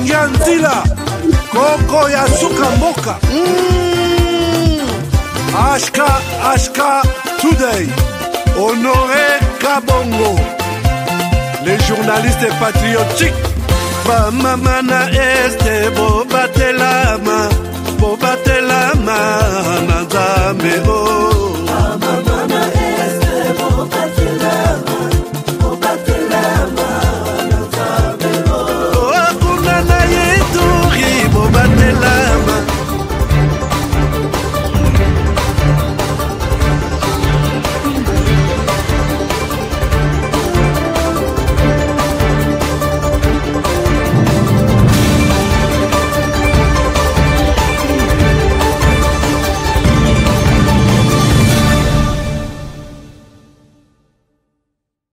ya nzila koko ya suka mboka HK Today Honoré Kabongo les journalistes patriotiques bamama na este bobatelama na nzambe bamama na este bobatelama na nzambe okuna na yeturi bobatelama.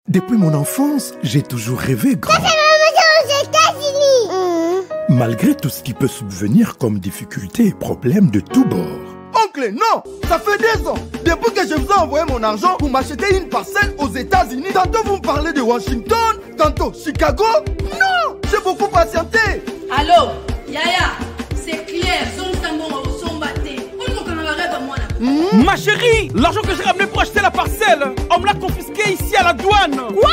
Depuis mon enfance, j'ai toujours rêvé grand. Ça fait maman aux États-Unis. Malgré tout ce qui peut subvenir comme difficultés et problèmes de tous bords. Oncle, non! Ça fait 2 ans! Depuis que je vous ai envoyé mon argent pour m'acheter une parcelle aux États-Unis, tantôt vous me parlez de Washington, tantôt Chicago. Non! J'ai beaucoup patienté! Allô? Yaya, c'est clair, son batté. Ma chérie, l'argent que j'ai ramené pour acheter la parcelle, on me l'a confisqué ici à la douane. Quoi?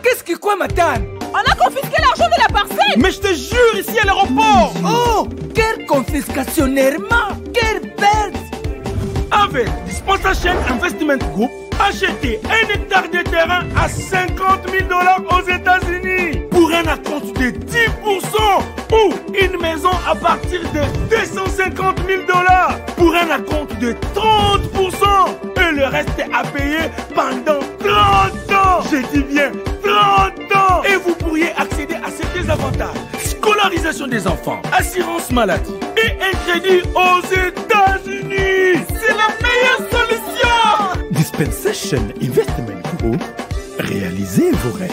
Qu'est-ce que quoi, Matane? On a confisqué l'argent de la parcelle. Mais je te jure, ici à l'aéroport. Oh, quelle confiscationnairement, quelle perte. Avec Dispensation Investment Group, acheter 1 hectare de terrain à 50 000 $ aux États-Unis pour un acompte de 10% ou une maison à partir de 250 000 $ pour un acompte de 30% et le reste à payer pendant 30 ans. Je dis bien 30 ans. Et vous pourriez accéder à ces désavantages: scolarisation des enfants, assurance maladie et un crédit aux États-Unis. C'est la meilleure solution. Dispensation Investment Group, réalisez vos rêves.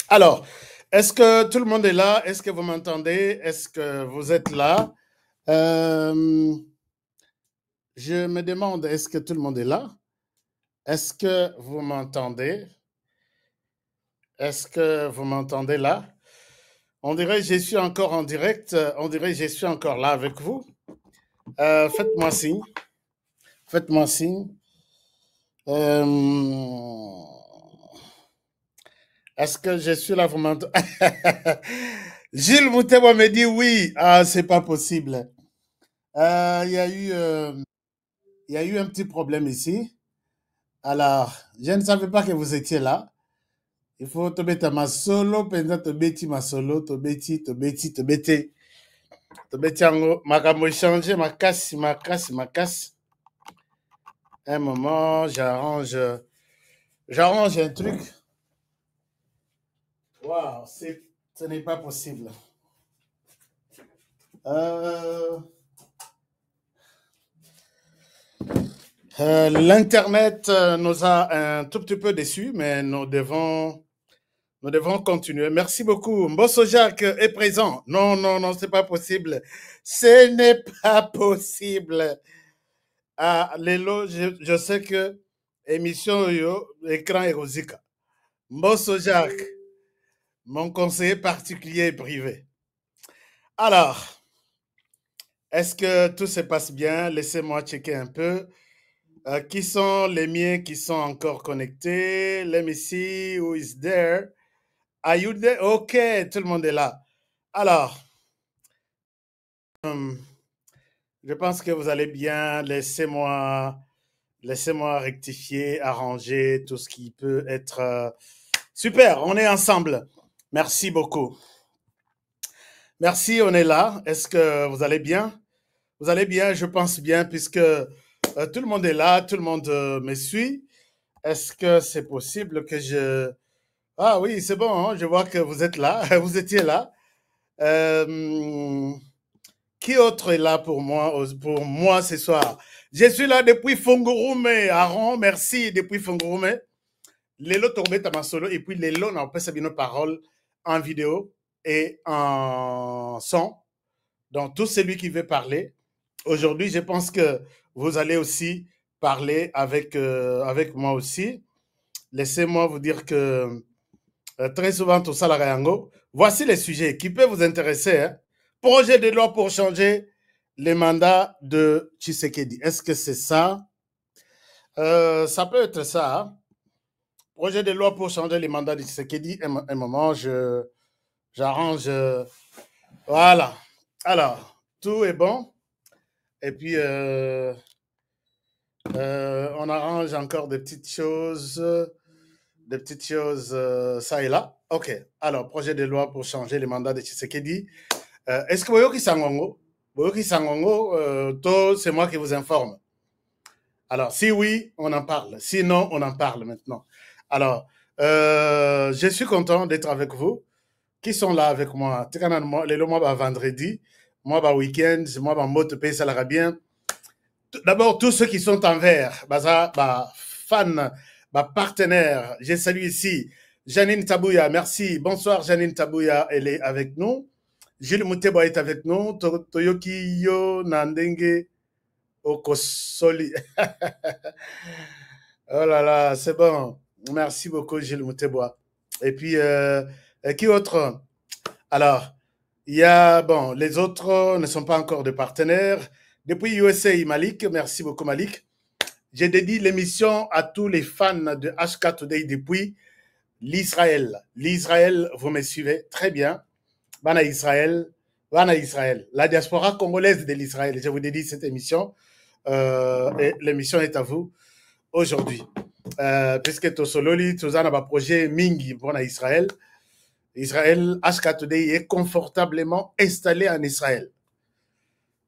Alors, est-ce que tout le monde est là? Est-ce que vous m'entendez? Est-ce que vous êtes là? Je me demande, est-ce que tout le monde est là? Est-ce que vous m'entendez? Est-ce que vous m'entendez là? On dirait que je suis encore en direct. On dirait que je suis encore là avec vous. Faites-moi signe. Faites-moi signe. Est-ce que je suis là? Vous m'entendez? Gilles Mouteba me dit oui. Ah, c'est pas possible. Il y a eu un petit problème ici. Alors, je ne savais pas que vous étiez là. Il faut te mettre ma solo, pendant te beti ma solo, te beti. Te beti en makambo changer ma casse. Un moment, j'arrange un truc. Waouh, ce n'est pas possible. L'Internet nous a un tout petit peu déçus, mais nous devons continuer. Merci beaucoup. Mbosso Jacques est présent. Non, c'est pas possible. Ce n'est pas possible. Ah, Lelo, je sais que émission écran érosica. Mbosso Jacques, mon conseiller particulier et privé. Alors, est-ce que tout se passe bien? Laissez-moi checker un peu. Qui sont les miens qui sont encore connectés? Let me see who is there. Are you there? Ok, tout le monde est là. Alors, je pense que vous allez bien. Laissez-moi rectifier, arranger tout ce qui peut être... Super, on est ensemble. Merci beaucoup. Merci, on est là. Est-ce que vous allez bien? Vous allez bien, je pense bien, puisque tout le monde est là, tout le monde me suit. Est-ce que c'est possible que je... Ah oui, c'est bon, hein, je vois que vous êtes là, vous étiez là. Qui autre est là pour moi ce soir? Je suis là depuis Fongorume, Aaron, merci, depuis Fongorume. Lelo tombé à ma solo, et puis Lelo, on peut savoir nos paroles en vidéo et en son. Donc, tout celui qui veut parler. Aujourd'hui, je pense que vous allez aussi parler avec moi aussi. Laissez-moi vous dire que très souvent, tout ça, la Rayango. Voici les sujets qui peuvent vous intéresser. Hein. Projet de loi pour changer les mandats de Tshisekedi. Est-ce que c'est ça? Ça peut être ça. Hein. Projet de loi pour changer les mandats de Tshisekedi. Un moment, j'arrange. Voilà. Alors, tout est bon. Et puis, on arrange encore des petites choses ça et là. OK. Alors, projet de loi pour changer les mandats de Tshisekedi. Est-ce que Boyoki Sangongo, c'est moi qui vous informe. Alors, si oui, on en parle. Sinon, on en parle maintenant. Alors, je suis content d'être avec vous. Qui sont là avec moi? Les mois vendredi, moi week-end, moi moto pays ça l'ira bien. D'abord, tous ceux qui sont en vert, fans, partenaires, je salue ici Janine Tabouya, merci. Bonsoir Janine Tabouya, elle est avec nous. Gilles Mouteba est avec nous. Toyoki Yo Nandenge Okosoli. Oh là là, c'est bon. Merci beaucoup Gilles Mouteba. Et puis, qui autre? Alors, il y a, bon, les autres ne sont pas encore des partenaires. Depuis USA, Malik, merci beaucoup Malik. J'ai dédié l'émission à tous les fans de HK Today depuis l'Israël. L'Israël, vous me suivez très bien. Bana Israël. La diaspora congolaise de l'Israël. Je vous dédie cette émission. Et l'émission est à vous aujourd'hui. Puisque Tosololi, Tozana, un projet Mingi pour Israël. Israël, HK Today est confortablement installé en Israël.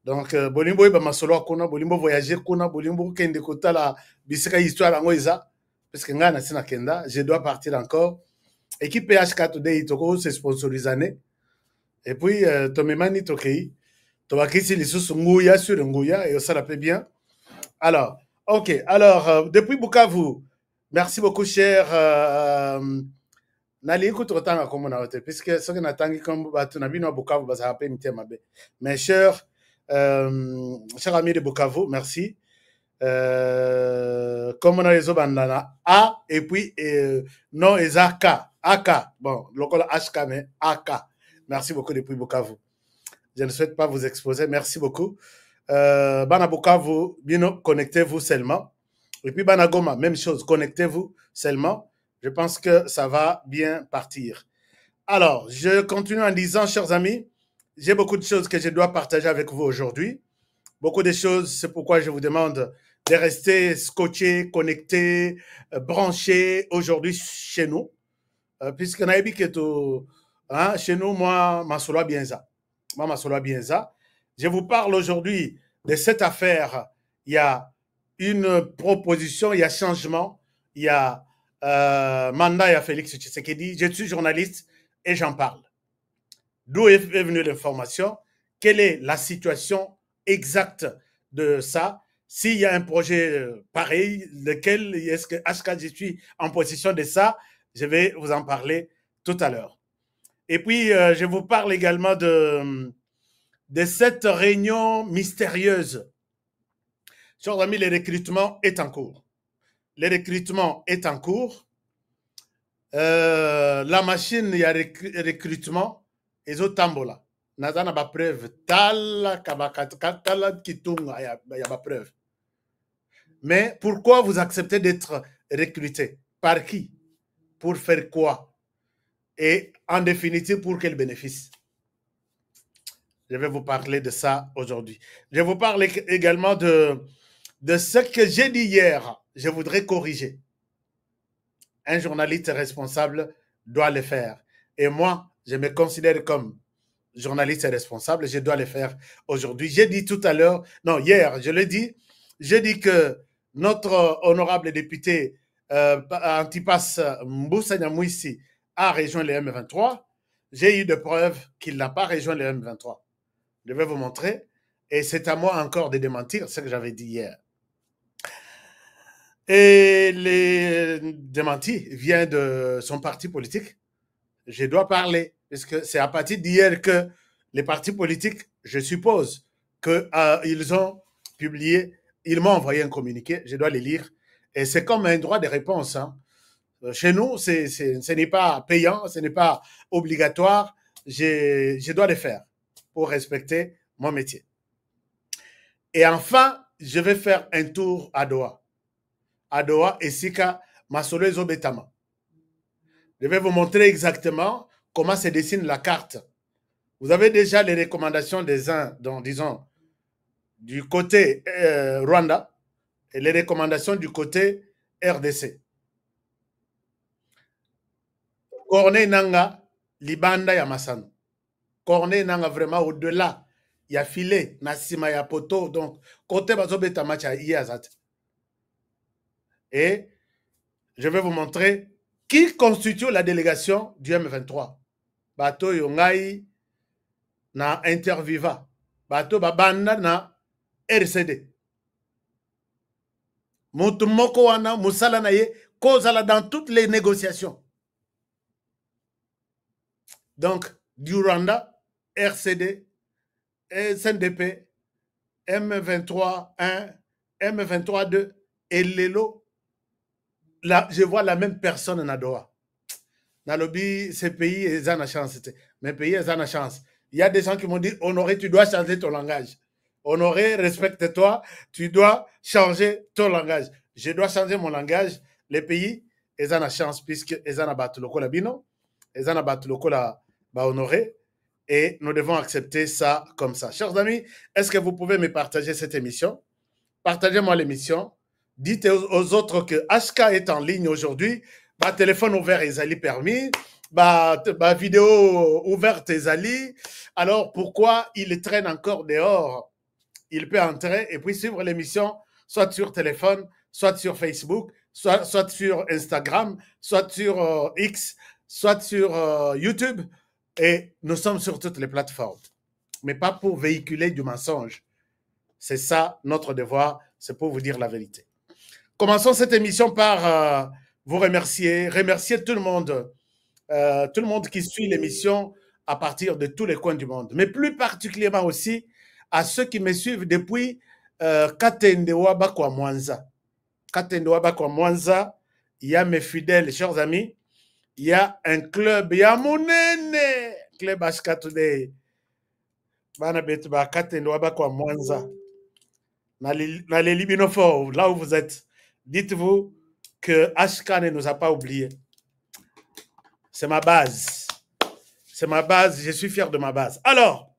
Donc, Bolimbo est masolo kuna, Bolimbo voyager kuna, Bolimbo kende kota la bisika histoire en oisa, parce que ngana sina kenda, je dois partir encore. Équipe HK Today itoko se sponsorisane. Et puis, Tomemani Tokei, Tobakisi Lissus Nguya sur Nguya, et ça la fait bien. Alors, ok, alors, depuis Bukavu, merci beaucoup, cher Nali écoute autant comme on a été, puisque ce qu'on attend comme Batunabi no Bukavu, ça rappelle Mitemabe. Mes chers amis de Bukavu, merci. Comme on a les bandana A et puis non et AK. AK. Bon, le col HK, mais AK. Merci beaucoup depuis Bukavu. Je ne souhaite pas vous exposer. Merci beaucoup. Bana Bukavu, Bino, connectez-vous seulement. Et puis Bana Goma, même chose, connectez-vous seulement. Je pense que ça va bien partir. Alors, je continue en disant, chers amis, j'ai beaucoup de choses que je dois partager avec vous aujourd'hui. Beaucoup de choses, c'est pourquoi je vous demande de rester scotchés, connectés, branchés aujourd'hui chez nous. Puisque chez nous, moi, ma solo bien ça. Moi, ma solo bien ça. Je vous parle aujourd'hui de cette affaire. Il y a une proposition, il y a changement, il y a mandat, il y a Félix Tshisekedi. Je suis journaliste et j'en parle. D'où est venue l'information? Quelle est la situation exacte de ça? S'il y a un projet pareil, lequel est-ce que je suis en position de ça? Je vais vous en parler tout à l'heure. Et puis, je vous parle également de cette réunion mystérieuse. Chers amis, le recrutement est en cours. Le recrutement est en cours. La machine, il y a recrutement. Et zo tambola. Nazana ba preuve. Tala kitunga, il y a ba preuve. Mais pourquoi vous acceptez d'être recruté? Par qui? Pour faire quoi? Et en définitive, pour quel bénéfice? Je vais vous parler de ça aujourd'hui. Je vais vous parler également de ce que j'ai dit hier. Je voudrais corriger. Un journaliste responsable doit le faire. Et moi, je me considère comme journaliste responsable. Je dois le faire aujourd'hui. J'ai dit tout à l'heure, non, hier, je l'ai dit. J'ai dit que notre honorable député Antipas Mbusa Nyamwisi a rejoint le M23. J'ai eu des preuves qu'il n'a pas rejoint le M23. Je vais vous montrer. Et c'est à moi encore de démentir ce que j'avais dit hier. Et les démentis viennent de son parti politique. Je dois parler, parce que c'est à partir d'hier que les partis politiques, je suppose, qu'ils ont publié, ils m'ont envoyé un communiqué, je dois le lire. Et c'est comme un droit de réponse. Hein. Chez nous, ce n'est pas payant, ce n'est pas obligatoire. Je dois le faire pour respecter mon métier. Et enfin, je vais faire un tour à Doha. À Doha et Sika Masolo Ezobetama. Je vais vous montrer exactement comment se dessine la carte. Vous avez déjà les recommandations des uns, donc disons, du côté Rwanda et les recommandations du côté RDC. Corneille Nanga, Libanda Yamasano. Corneille Nanga vraiment au-delà. Il y a filet, Nassima, il y a poto. Donc, côté Bazobetama, il y a Zat. Et je vais vous montrer qui constitue la délégation du M23. Bato Yongai na Interviva. Bato Babanda na RCD. Mutumoko wana musala na ye kozala dans toutes les négociations. Donc, du Rwanda, RCD, SNDP, M23-1, M23-2 et Lelo. Là, je vois la même personne en Doha. Dans le lobby, ces pays, ils ont la chance. Mes pays, ils ont la chance. Il y a des gens qui m'ont dit, Honoré, tu dois changer ton langage. Honoré, respecte-toi, tu dois changer ton langage. Je dois changer mon langage. Les pays, ils ont la chance, puisqu'ils ont battu le cola bino, ils ont battu le cola honoré, et nous devons accepter ça comme ça. Chers amis, est-ce que vous pouvez me partager cette émission? Partagez-moi l'émission. Dites aux autres que HK est en ligne aujourd'hui. Bah, téléphone ouvert, Ezali permis. Bah, vidéo ouverte, Ezali. Alors, pourquoi il traîne encore dehors? Il peut entrer et puis suivre l'émission, soit sur téléphone, soit sur Facebook, soit sur Instagram, soit sur X, soit sur YouTube. Et nous sommes sur toutes les plateformes. Mais pas pour véhiculer du mensonge. C'est ça notre devoir, c'est pour vous dire la vérité. Commençons cette émission par vous remercier tout le monde tout le monde qui suit l'émission à partir de tous les coins du monde, mais plus particulièrement aussi à ceux qui me suivent depuis Katende Wabakwa Mwanza. Katende Wabakwa Mwanza, il y a mes fidèles, chers amis, il y a un club, il y a Mounene, club HK Today. Bana Betba Katende Wabakwa Mwanza. Dans les Libinophores, là où vous êtes, dites-vous que HK ne nous a pas oubliés. C'est ma base. C'est ma base. Je suis fier de ma base. Alors,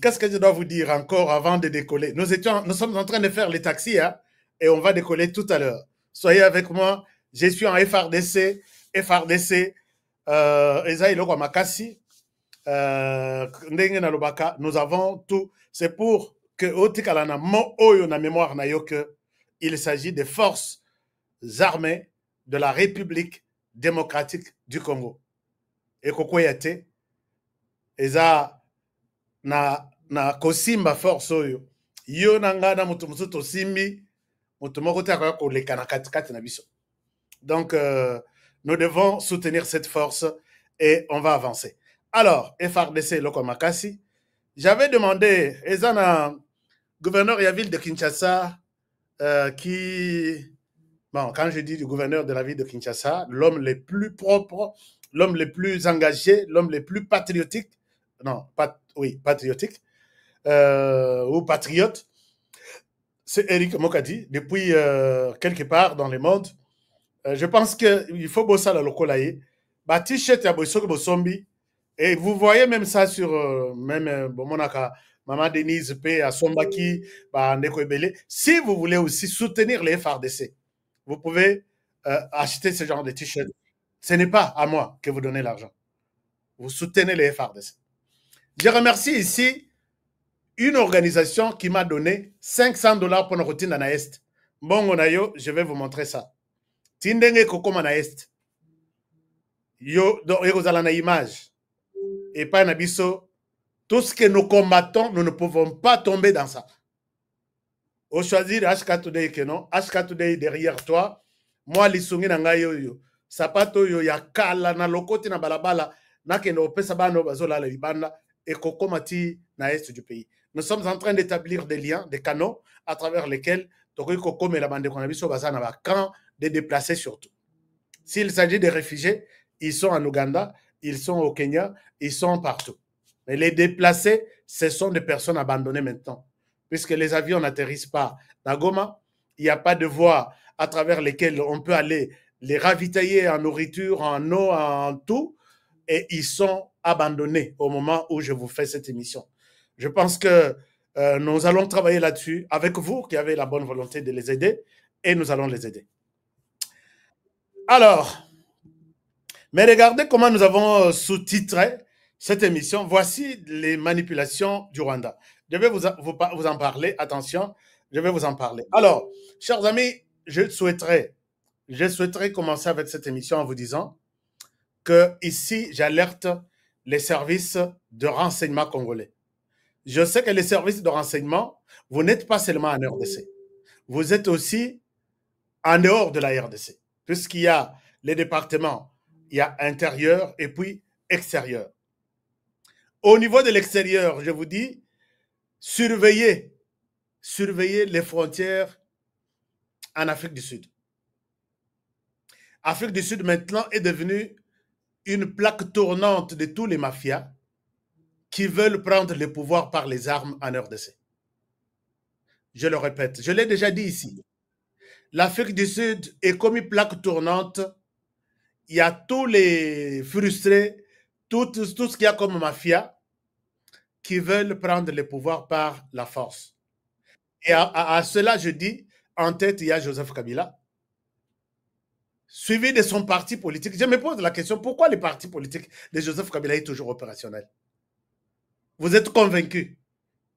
qu'est-ce que je dois vous dire encore avant de décoller? Nous sommes en train de faire les taxis, hein, et on va décoller tout à l'heure. Soyez avec moi. Je suis en FRDC. FRDC, Ezaïlo Makassi. Nous avons tout. C'est pour que Otikalana mo oyo na mémoire na yo que il s'agit des forces armées de la République démocratique du Congo. Et kokoyate eza na kosimba force oyo yo nanga na mutu musuto simbi mutu moko te ko lekana katikati na biso. Donc nous devons soutenir cette force et on va avancer. Alors, FRDC Loko Makassi, j'avais demandé, Ezana, gouverneur de la ville de Kinshasa, qui, bon, quand je dis du gouverneur de la ville de Kinshasa, l'homme le plus propre, l'homme le plus engagé, l'homme le plus patriotique, non, oui, patriotique, ou patriote, c'est Eric Mokadi, depuis quelque part dans le monde. Je pense qu'il faut bosser la locolaye, bah, t-shirt ya boisoko bosombi. Et vous voyez même ça sur même Monaka, Maman Denise P. à Sombaki, Ndeko Ebele. Si vous voulez aussi soutenir les FRDC, vous pouvez acheter ce genre de t-shirt. Ce n'est pas à moi que vous donnez l'argent. Vous soutenez les FRDC. Je remercie ici une organisation qui m'a donné $500 pour notre routine dans l'Est. Bon, je vais vous montrer ça. Tindenge Kokoma na Est. Yo, vous avez une image. Et pas Nabiso, tout ce que nous combattons, nous ne pouvons pas tomber dans ça. Au choisir HK Today que non, HK Today derrière toi, moi lisungi na ngai yo, sapato yo ya kala na lokoti na balabala, na ke no pesa bano bazola la libanda et kokomati na est du pays. Nous sommes en train d'établir des liens, des canaux à travers lesquels Tokoy Kokome la bande konabiso bazana ba camp de déplacés surtout. S'il s'agit des réfugiés, ils sont en Ouganda, ils sont au Kenya, ils sont partout. Mais les déplacés, ce sont des personnes abandonnées maintenant. Puisque les avions n'atterrissent pas à Goma, il n'y a pas de voies à travers lesquelles on peut aller les ravitailler en nourriture, en eau, en tout. Et ils sont abandonnés au moment où je vous fais cette émission. Je pense que nous allons travailler là-dessus avec vous qui avez la bonne volonté de les aider. Et nous allons les aider. Alors, mais regardez comment nous avons sous-titré cette émission. Voici les manipulations du Rwanda. Je vais vous en parler. Attention, je vais vous en parler. Alors, chers amis, je souhaiterais commencer avec cette émission en vous disant que ici, j'alerte les services de renseignement congolais. Je sais que les services de renseignement, vous n'êtes pas seulement en RDC. Vous êtes aussi en dehors de la RDC, puisqu'il y a les départements. Il y a intérieur et puis extérieur. Au niveau de l'extérieur, je vous dis, surveillez les frontières en Afrique du Sud. Afrique du Sud maintenant est devenue une plaque tournante de tous les mafias qui veulent prendre le pouvoir par les armes en RDC. Je le répète, je l'ai déjà dit ici. L'Afrique du Sud est comme une plaque tournante. Il y a tous les frustrés, tout ce qu'il y a comme mafia qui veulent prendre le pouvoir par la force. Et à cela, je dis, en tête, il y a Joseph Kabila, suivi de son parti politique. Je me pose la question, pourquoi le parti politique de Joseph Kabila est toujours opérationnel? Vous êtes convaincus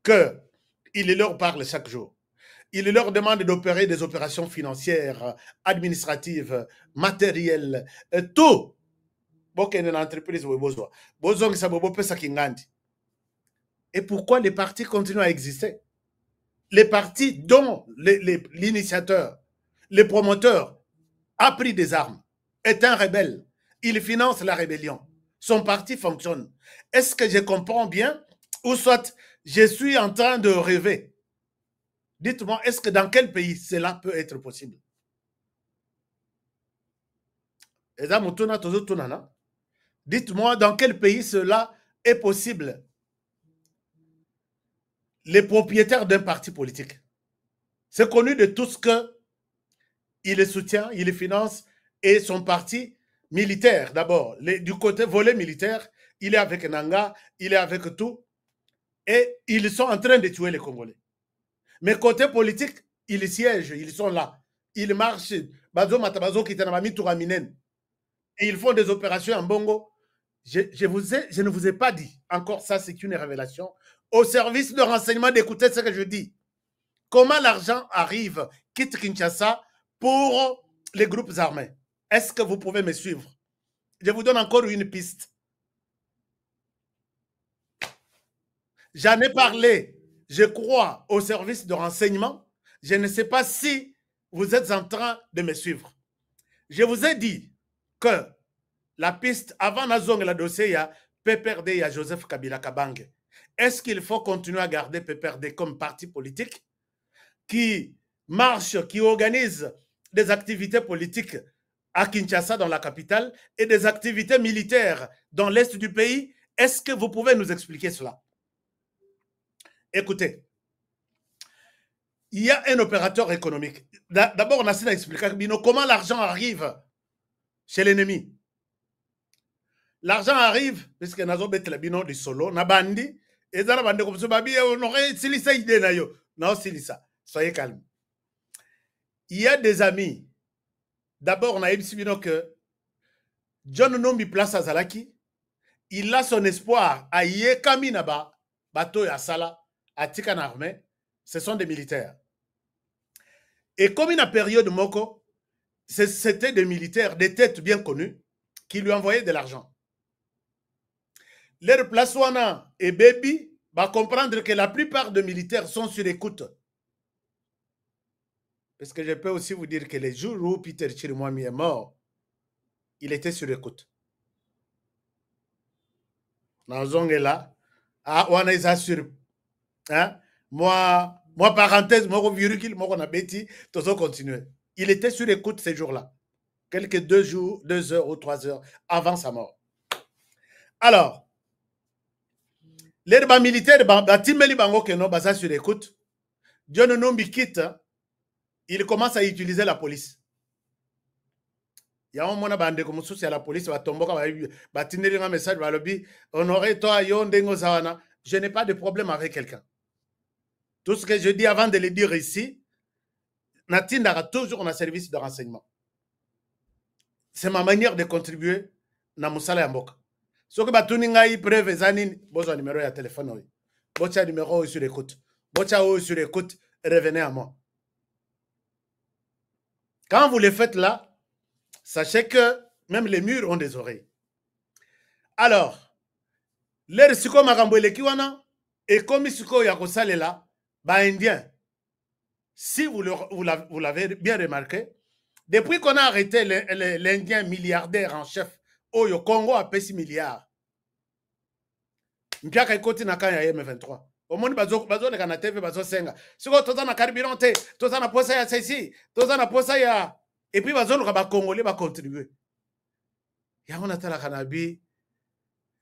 qu'il leur parle chaque jour. Il leur demande d'opérer des opérations financières, administratives, matérielles, tout. Et pourquoi les partis continuent à exister? Les partis dont l'initiateur, les promoteurs, a pris des armes, est un rebelle. Il finance la rébellion. Son parti fonctionne. Est-ce que je comprends bien? Ou soit je suis en train de rêver? Dites-moi, est-ce que dans quel pays cela peut être possible? Dites-moi dans quel pays cela est possible. Les propriétaires d'un parti politique. C'est connu de tous que il soutient, il finance et son parti militaire d'abord. Du côté volet militaire, il est avec Nanga, il est avec tout et ils sont en train de tuer les Congolais. Mais côté politique, ils siègent, ils sont là. Ils marchent. Et ils font des opérations en Bongo. Je ne vous ai pas dit, encore ça c'est une révélation, au service de renseignement d'écouter ce que je dis. Comment l'argent arrive, quitte Kinshasa, pour les groupes armés? Est-ce que vous pouvez me suivre? Je vous donne encore une piste. J'en ai parlé, je crois, au service de renseignement. Je ne sais pas si vous êtes en train de me suivre. Je vous ai dit que la piste, avant Nazong et la dossier, il y a PPRD, il y a Joseph Kabila Kabange. Est-ce qu'il faut continuer à garder PPRD comme parti politique qui marche, qui organise des activités politiques à Kinshasa, dans la capitale, et des activités militaires dans l'est du pays? Est-ce que vous pouvez nous expliquer cela? Écoutez, il y a un opérateur économique. D'abord, on a essayé d'expliquer comment l'argent arrive chez l'ennemi. L'argent arrive, puisque nous avons le bino du solo, na bandi, et dans la bande comme ça, on aurait silisa idée na yo. Non, silisa. Soyez calme. Il y a des amis. D'abord, on a dit que John Nombi Place à Zalaki, il a son espoir à Yekami Naba, Bato et Asala, à Tikan Armé, ce sont des militaires. Et comme une période Moko, c'était des militaires, des têtes bien connues, qui lui envoyaient de l'argent. Les Plaswana et Baby va comprendre que la plupart des militaires sont sur écoute. Parce que je peux aussi vous dire que les jours où Peter Chirimwami est mort, il était sur écoute. Nazong est là. Ah, on est sûr. Hein? Moi, parenthèse, moi, virgule, moi, on a bêti, tout ça continue. Il était sur écoute ces jours-là. Quelques 2 jours, 2 heures ou 3 heures avant sa mort. Alors, les militaires, Timeli Bango Keno, basa sur écoute, John Nombi quitte, il commence à utiliser la police. Il y a un moment bande comme ça, c'est la police, va tomber, va tenir un message, va le dire, honoré toi, Yondengo Zawana, je n'ai pas de problème avec quelqu'un. Tout ce que je dis avant de le dire ici, Natindara toujours un service de renseignement. C'est ma manière de contribuer à Moussala Yamboka. Ce que Batuninga y preuve Zanin, bozo numéro de téléphone. Bocha numéro sur écoute. Bocha sur écoute, revenez à moi. Quand vous le faites là, sachez que même les murs ont des oreilles. Alors, l'air siko magambole kiwana, et comme siko yakosale là, bah indien. Si vous l'avez bien remarqué, depuis qu'on a arrêté l'Indien milliardaire en chef, au Congo a payé 6 milliards. Mpiaka ikoti na kanya ya M23. Omoni bazo le kana TV bazo senga. Siko toza na carburant te, toza na posa ya sisi, toza na posa ya et puis bazo le ba congolais ba contribuer. Ya on a tala kanabi.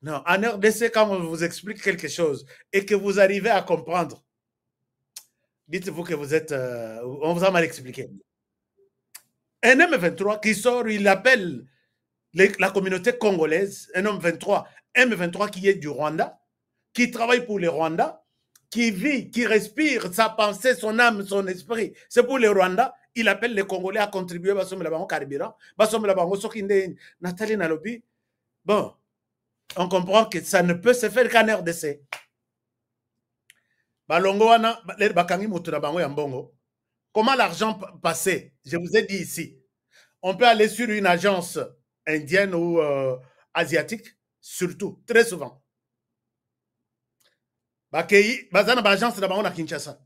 Non, en RDC quand on vous explique quelque chose et que vous arrivez à comprendre, dites-vous que vous êtes on vous a mal expliqué. Un M23 qui sort, il appelle la communauté congolaise, un homme 23, M23 qui est du Rwanda, qui travaille pour les Rwandais, qui vit, qui respire sa pensée, son âme, son esprit. C'est pour les Rwandais. Il appelle les Congolais à contribuer à son carburant. Nathalie Nalobi. Bon, on comprend que ça ne peut se faire qu'en RDC. Comment l'argent passait? Je vous ai dit ici. On peut aller sur une agence indienne ou asiatique, surtout, très souvent. Bazana agence d'abord à Kinshasa.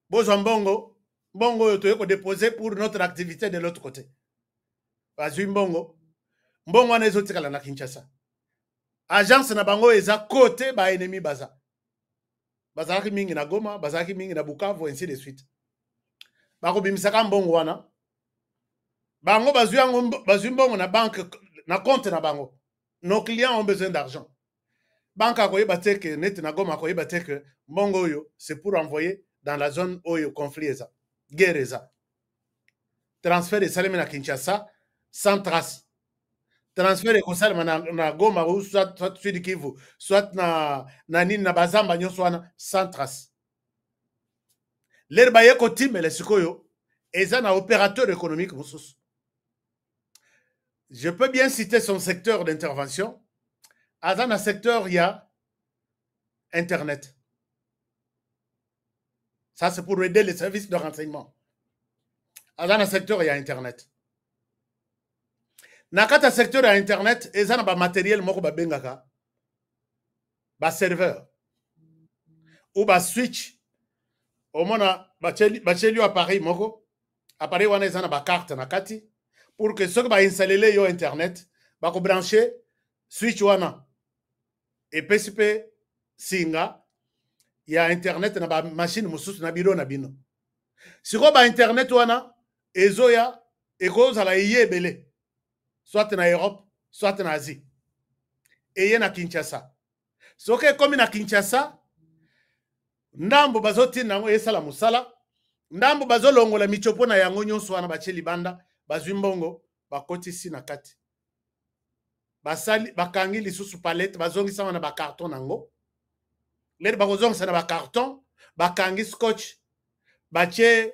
Bongo, tu es déposé pour notre activité de l'autre côté. bazwi mbongo mbongo wana ezotikala na Kinshasa. Agence na bango eza côté ba ennemi baza. Bazalaki mingi na Goma, bazalaki mingi na Bukavu, ainsi de suite. Bako bimisaka mbongo wana. Bango bazwi mbongo na banque, na compte na bango. Nos clients ont besoin d'argent. Banque a koyeba te que net na Goma koyeba te que mbongo oyo c'est pour envoyer dans la zone oyo conflit eza. Guerre eza. Transfert de salem na Kinshasa sans trace. Transfert de Kosalema na Goma ou soit Sud Kivu, soit na nini na Bazamba nyonso wana sans trace. L'herba yeko time le sikoyo eza na opérateur économique mosusu. Je peux bien citer son secteur d'intervention. Dans le secteur, il y a Internet. Ça, c'est pour aider les services de renseignement. Dans le secteur, il y a Internet. Dans le secteur, il y a Internet, il y a un matériel, un serveur, ou un switch. Au moins, il y a un appareil, appareil, il y a une carte, pour que ceux qui vont installer le Internet, ils vont brancher switch wana. Et PCP singa, il y a Internet na ba machine mususu na biro na bino. Si ko ba Internet wana, ezoya, ekoza la yebele. Soit na Europe, soit na Asie. Eye na Kinshasa. Soke komi na Kinshasa, ndambo bazoti nango esala musala, ndambo bazolongola michopo na yango nyonso wana bacheli banda, bazwi mbongo, bakotisi na kati. Basali bakangi lisusu palette bazongisa wana ba carton nango. Lere bakozongisa na ba carton, bakangi scotch, bache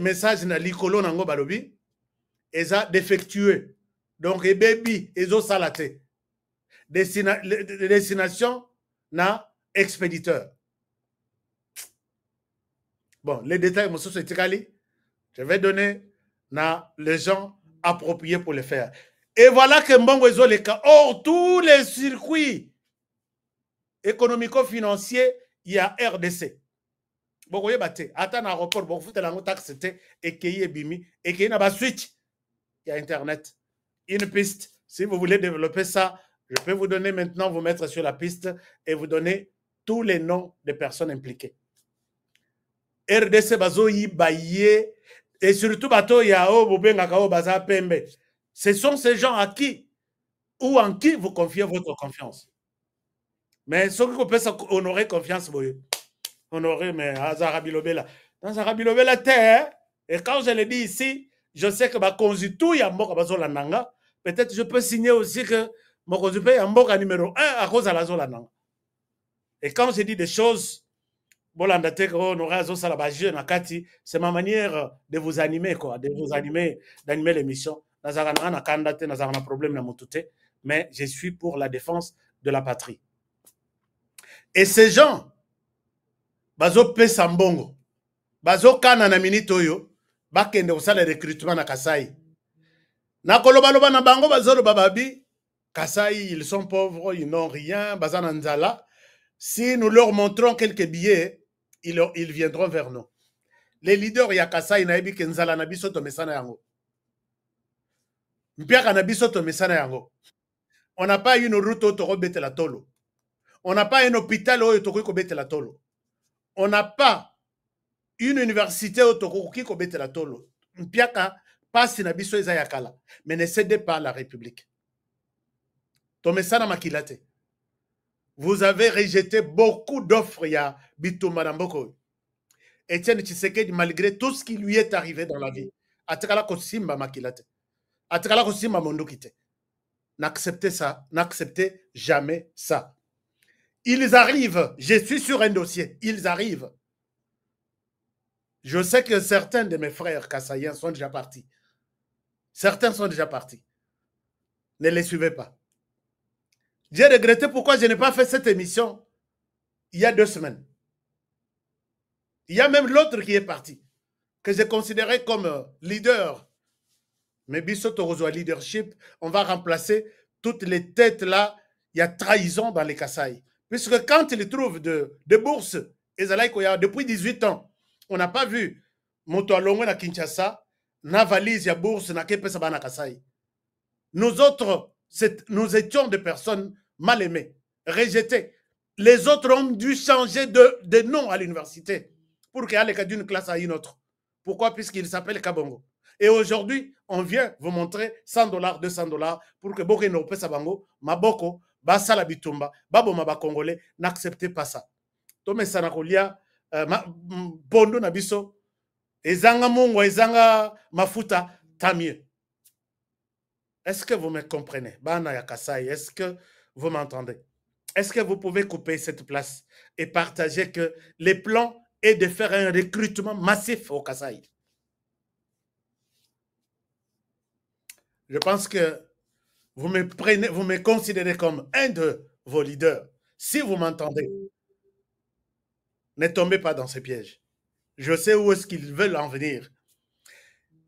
message na likolo nango balobi eza défectueux. Donc e baby ezo salate. Destination na expéditeur. Bon, les détails monsieur Setikali, je vais donner na les gens appropriés pour le faire. Et voilà que Mbongo Ezoleka, hors tous les circuits économico-financiers, il y a RDC. Bon, vous voyez, attends un aéroport, bon, vous faites la taxe, et qu'il y ait Bimi, et qu'il y ait un switch, il y a Internet. Une piste, si vous voulez développer ça, je peux vous donner maintenant, vous mettre sur la piste et vous donner tous les noms des personnes impliquées. RDC, Bazo, Baye, et surtout, Bato, Yao, Bobenga, Kao, Baza, Pembe. Ce sont ces gens à qui ou en qui vous confiez votre confiance. Mais ceux qui peuvent honorer confiance, honorer, mais à Zarabilobela. Dans Zarabilobela, terre, et quand je le dis ici, je sais que ma consitou, il y a Mboka peut-être je peux signer aussi que mon consitou, il y a Mboka numéro 1 à cause de la Zolananga. Et quand je dis des choses, c'est ma manière de vous animer, quoi, de vous animer, d'animer l'émission. Mais je suis pour la défense de la patrie. Et ces gens, bazo pesa mbongo, bazo kana na minitoyo, bakende osala recrutement na Kasai. Na kolobaloba na bango bazolo bababi, Kasai, ils sont pauvres, ils n'ont rien, bazana nzala. Si nous leur montrons quelques billets, ils viendront vers nous. Les leaders ya Kasai na ebi kenzala na biso to mesana yango. On n'a pas une route au la tolo. On n'a pas un hôpital au la tolo. On n'a pas une université au la tolo. Mpiaka passe na biso ezayakala. Mais ne cédez pas la République. Tomesana makilate. Vous avez rejeté beaucoup d'offres ya Bitumba Namboko. Etienne Tshisekedi, malgré tout ce qui lui est arrivé dans la vie, atakala kosimba makilate. N'acceptez ça, n'acceptez jamais ça. Ils arrivent, je suis sur un dossier, ils arrivent. Je sais que certains de mes frères kassaïens sont déjà partis. Certains sont déjà partis. Ne les suivez pas. J'ai regretté pourquoi je n'ai pas fait cette émission il y a 2 semaines. Il y a même l'autre qui est parti, que j'ai considéré comme leader. Mais Bissoto reçoit leadership, on va remplacer toutes les têtes là. Il y a trahison dans les Kasaï. Puisque quand ils trouvent de bourses, depuis 18 ans, on n'a pas vu Moto Alongo na Kinshasa, na valise ya bourse na kepesa bana Kasai. Nous autres, nous étions des personnes mal aimées, rejetées. Les autres ont dû changer de nom à l'université pour qu'il y ait d'une classe à une autre. Pourquoi? Puisqu'il s'appelle Kabongo. Et aujourd'hui, on vient vous montrer $100, $200 pour que Boke no pesa bango, maboko, basala bitumba, babo maba congolais, n'acceptez pas ça. Tome sanakolia, bondo nabiso, ezanga mungo, ezanga mafuta, tant mieux. Est-ce que vous me comprenez? Bana ya Kasai, est-ce que vous m'entendez? Est-ce que vous pouvez couper cette place et partager que les plans est de faire un recrutement massif au Kasai? Je pense que vous me considérez comme un de vos leaders. Si vous m'entendez, ne tombez pas dans ces pièges. Je sais où est-ce qu'ils veulent en venir.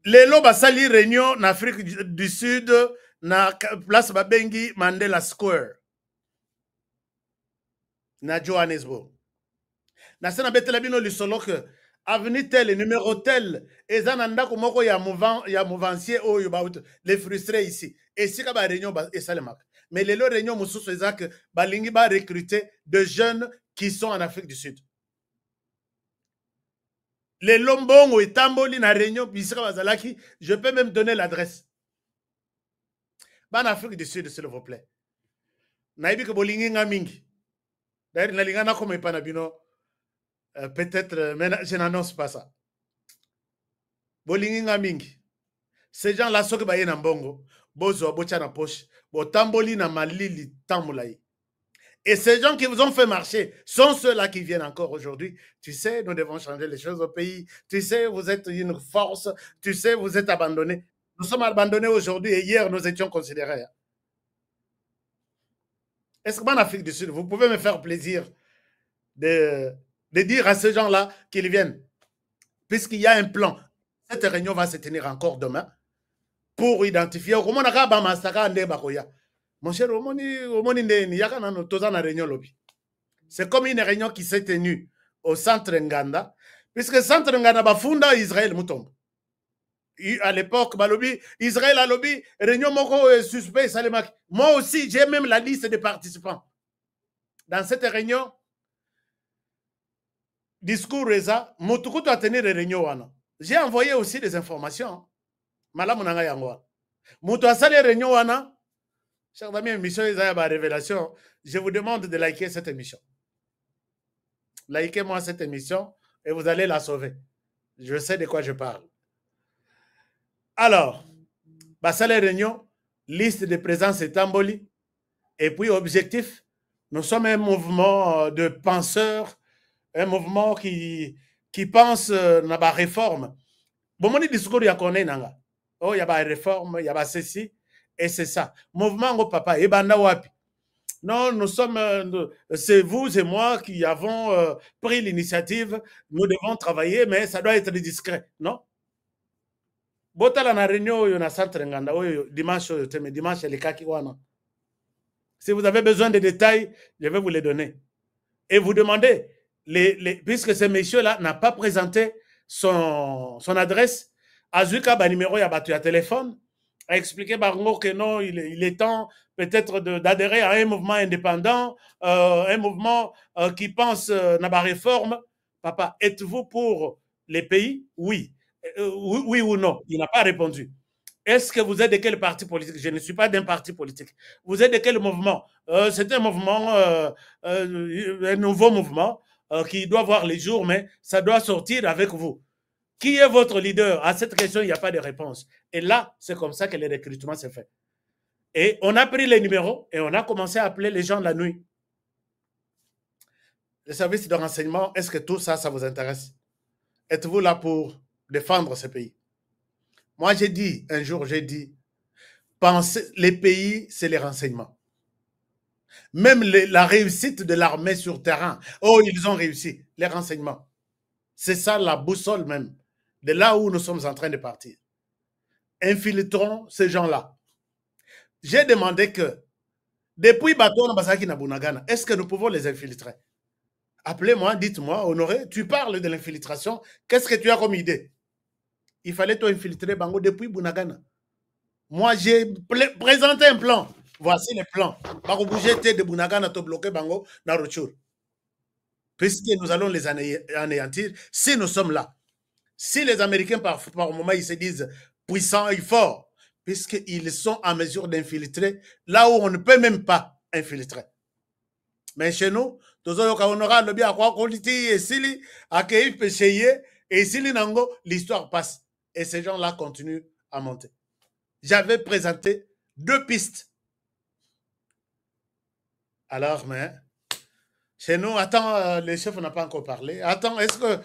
Les lobes sali réunion en Afrique du Sud, na place Babengi Mandela Square, na Johannesburg. Na sena betela bino lisolo que avenue tel, numéro tel, et zananda komoko ya mouvancier oyo baut les frustrés ici. Et si ka ba réunion et salemak. Mais les réunions mususu ezak balingi ba recruter de jeunes qui sont en Afrique du Sud. Les lombongo et tamboli na réunion bisika bazalaki, je peux même donner l'adresse. Ba en Afrique du Sud, s'il vous plaît. Naibi ke bolingi nga mingi. D'ailleurs, na lingana comme pas na bino. Peut-être, mais je n'annonce pas ça. Bolingi nga mingi. Ces gens-là, ceux qui baye na mbongo, bozo bocha na poche, bo tamboli na malili tamulai. Et ces gens qui vous ont fait marcher sont ceux-là qui viennent encore aujourd'hui. Tu sais, nous devons changer les choses au pays. Tu sais, vous êtes une force. Tu sais, vous êtes abandonnés. Nous sommes abandonnés aujourd'hui et hier, nous étions considérés. Est-ce qu'en Afrique du Sud, vous pouvez me faire plaisir de dire à ces gens-là qu'ils viennent? Puisqu'il y a un plan. Cette réunion va se tenir encore demain pour identifier comment on a massacré Ndé Bakoya. Mon cher, c'est comme une réunion qui s'est tenue au centre Nganda, puisque le centre Nganda va fonder Israël Moutombe. À l'époque, Israël a lobby, réunion moko suspect, Salemak. Moi aussi, j'ai même la liste des participants. Dans cette réunion, discours Reza, Motukuto a tenu les réunions. J'ai envoyé aussi des informations. Malam Nanga Yangwa. Moutou a salé réunion. Chers amis, émission révélation. Je vous demande de liker cette émission. Likez-moi cette émission et vous allez la sauver. Je sais de quoi je parle. Alors, Bassale Réunion, liste de présence et Tamboli. Et puis, objectif, nous sommes un mouvement de penseurs, un mouvement qui pense à la réforme. Bon, mon discours, il y a qu'on est nanga. Oh, il y a la réforme, il y a ceci. Et c'est ça. Mouvement au papa. Et banda wapi. Non, nous sommes, c'est vous et moi qui avons pris l'initiative. Nous devons travailler, mais ça doit être discret. Non? Botala na réunion, il y a centre nganda. Dimanche, les kaki wana. Si vous avez besoin de détails, je vais vous les donner. Et vous demandez, puisque ce monsieur-là n'a pas présenté son adresse, Azuka, numéro, il y a battu à téléphone, a expliqué Barongo que non, il est temps peut-être d'adhérer à un mouvement indépendant, un mouvement qui pense à la réforme. Papa, êtes-vous pour les pays? Oui. Oui ou non? Il n'a pas répondu. Est-ce que vous êtes de quel parti politique? Je ne suis pas d'un parti politique. Vous êtes de quel mouvement? C'est un mouvement, un nouveau mouvement qui doit voir les jours, mais ça doit sortir avec vous. Qui est votre leader? À cette question, il n'y a pas de réponse. Et là, c'est comme ça que le recrutement s'est fait. Et on a pris les numéros et on a commencé à appeler les gens la nuit. Le service de renseignement, est-ce que tout ça, ça vous intéresse? Êtes-vous là pour défendre ce pays? Moi, j'ai dit, un jour, j'ai dit, pensez, les pays, c'est les renseignements. Même la réussite de l'armée sur terrain, oh, ils ont réussi, les renseignements. C'est ça la boussole même, de là où nous sommes en train de partir. Infiltrons ces gens-là. J'ai demandé que, depuis Baton Basaki Nabunagana, est-ce que nous pouvons les infiltrer? Appelez-moi, dites-moi, Honoré, tu parles de l'infiltration, qu'est-ce que tu as comme idée? il fallait tout infiltrer Bango depuis Bunagana. Moi, j'ai présenté un plan. Voici les plans. Bango bouger de Bunagana, to bloquer Bango dans Rochur. Puisque nous allons les anéantir si nous sommes là. Si les Américains, par moment, ils se disent puissants et forts, puisqu'ils sont en mesure d'infiltrer là où on ne peut même pas infiltrer. Mais chez nous, on aura le bien à quoi et si l'histoire passe. Et ces gens-là continuent à monter. J'avais présenté 2 pistes. Alors, mais chez nous, attends, les chefs n'ont pas encore parlé. Attends, est-ce que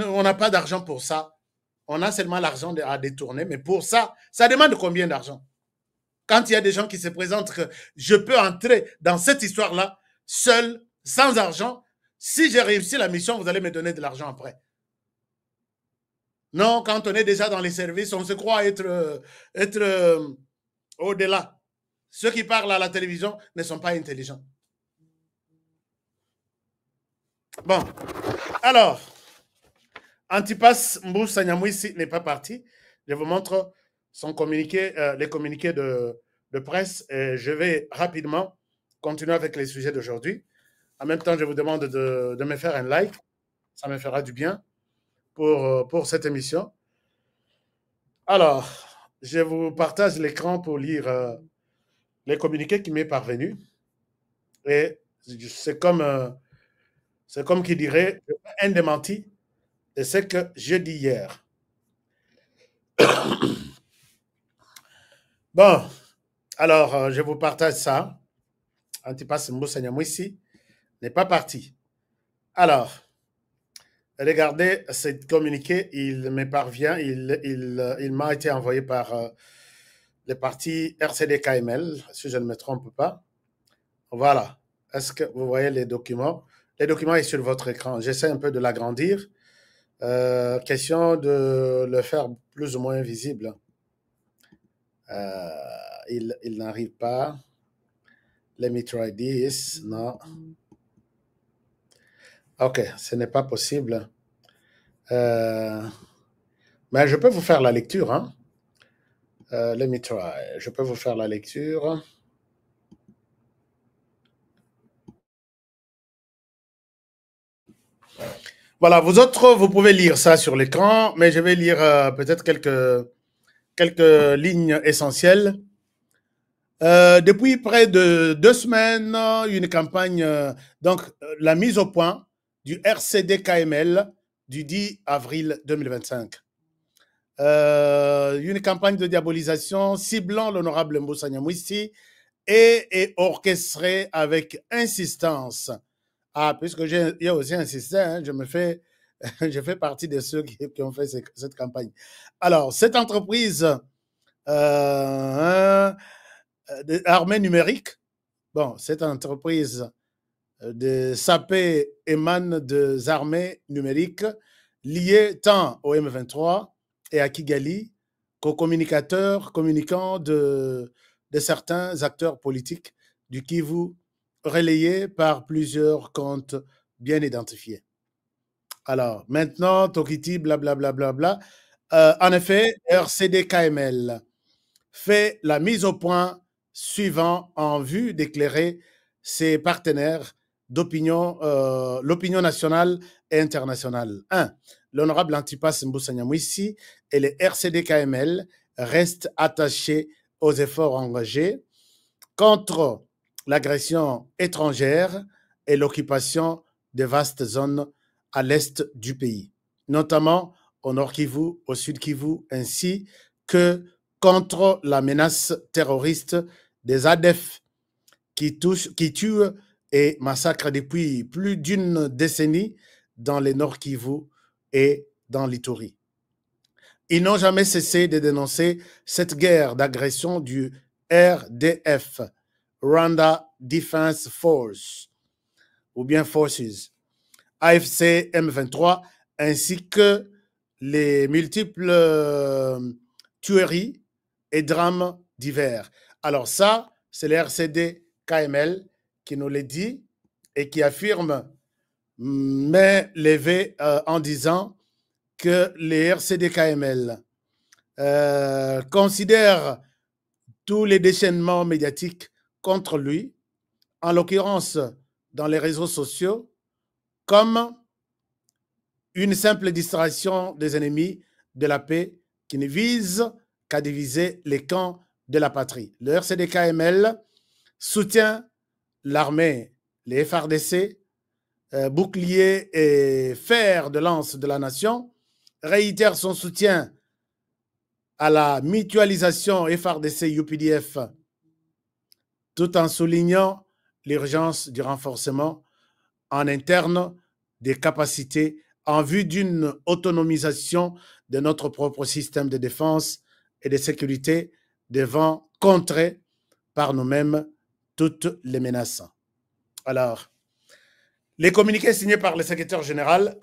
on n'a pas d'argent pour ça? On a seulement l'argent à détourner, mais pour ça, ça demande combien d'argent? Quand il y a des gens qui se présentent que je peux entrer dans cette histoire-là, seul, sans argent, si j'ai réussi la mission, vous allez me donner de l'argent après. Non, quand on est déjà dans les services, on se croit être au-delà. Ceux qui parlent à la télévision ne sont pas intelligents. Bon, alors, Antipas Mbusa Nyamwisi n'est pas parti. Je vous montre son communiqué, les communiqués de presse. Et je vais rapidement continuer avec les sujets d'aujourd'hui. En même temps, je vous demande de me faire un like. Ça me fera du bien pour cette émission. Alors, je vous partage l'écran pour lire les communiqués qui m'est parvenu. Et c'est comme qui dirait un démenti de ce que je dis hier. Bon, alors, je vous partage ça. Antipas Mbusa Nyamwisi n'est pas parti. Alors, regardez ce communiqué, il me parvient, il m'a été envoyé par le parti RCD-KML, si je ne me trompe pas. Voilà. Est-ce que vous voyez les documents? Les documents sont sur votre écran. J'essaie un peu de l'agrandir. Question de le faire plus ou moins visible. Il n'arrive pas. Let me try this. Non. OK, ce n'est pas possible. Mais je peux vous faire la lecture. Hein? Let me try. Je peux vous faire la lecture. Voilà, vous autres, vous pouvez lire ça sur l'écran, mais je vais lire peut-être quelques lignes essentielles. Depuis près de 2 semaines, une campagne, donc la mise au point du RCD-KML du 10 avril 2025. Une campagne de diabolisation ciblant l'honorable Mbusa Nyamwisi est orchestrée avec insistance. Ah, puisque j'ai aussi insisté, hein, je fais partie de ceux qui ont fait cette campagne. Alors, cette entreprise d'armée numérique, bon, cette entreprise de SAPé émane des armées numériques liées tant au M23 et à Kigali qu'aux communicants de certains acteurs politiques du Kivu, relayés par plusieurs comptes bien identifiés. Alors, maintenant, Tokiti, blablabla. En effet, RCD-KML fait la mise au point suivant en vue d'éclairer ses partenaires d'opinion, l'opinion nationale et internationale. 1. L'honorable Antipas Mbusa Nyamwisi et les RCD-KML restent attachés aux efforts engagés contre l'agression étrangère et l'occupation de vastes zones à l'est du pays, notamment au nord Kivu, au sud Kivu, ainsi que contre la menace terroriste des ADF qui tuent et massacrent depuis plus d'une décennie dans les nord Kivu et dans l'Ituri. Ils n'ont jamais cessé de dénoncer cette guerre d'agression du RDF, Rwanda Defense Force, ou bien Forces, AFC M23, ainsi que les multiples tueries et drames divers. Alors ça, c'est le RCD KML qui nous le dit et qui affirme main levée en disant que les RCD-KML considèrent tous les déchaînements médiatiques contre lui, en l'occurrence dans les réseaux sociaux, comme une simple distraction des ennemis de la paix qui ne vise qu'à diviser les camps de la patrie. Le RCD-KML soutient l'armée, les FARDC, bouclier et fer de lance de la nation, réitère son soutien à la mutualisation FARDC-UPDF tout en soulignant l'urgence du renforcement en interne des capacités en vue d'une autonomisation de notre propre système de défense et de sécurité devant contrer par nous-mêmes toutes les menaces. Alors, les communiqués signés par le secrétaire général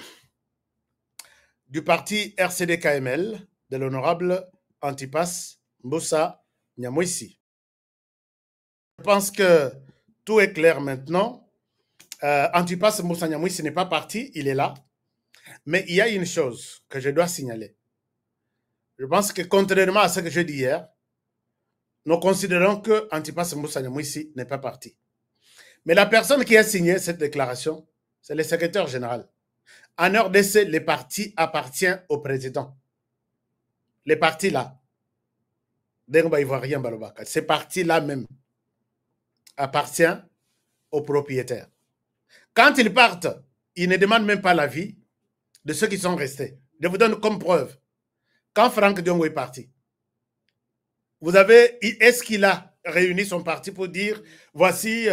du parti RCD-KML de l'honorable Antipas Mbusa Nyamwisi. Je pense que tout est clair maintenant. Antipas Mbusa Nyamwisi n'est pas parti, il est là. Mais il y a une chose que je dois signaler. Je pense que contrairement à ce que j'ai dit hier, nous considérons que Antipas Mbusa Nyamwisi n'est pas parti. Mais la personne qui a signé cette déclaration, c'est le secrétaire général. En RDC, les partis appartiennent au président. Les partis là, ces partis-là même appartiennent aux propriétaires. Quand ils partent, ils ne demandent même pas l'avis de ceux qui sont restés. Je vous donne comme preuve. Quand Franck Diongo est parti, vous avez, est-ce qu'il a réuni son parti pour dire, voici,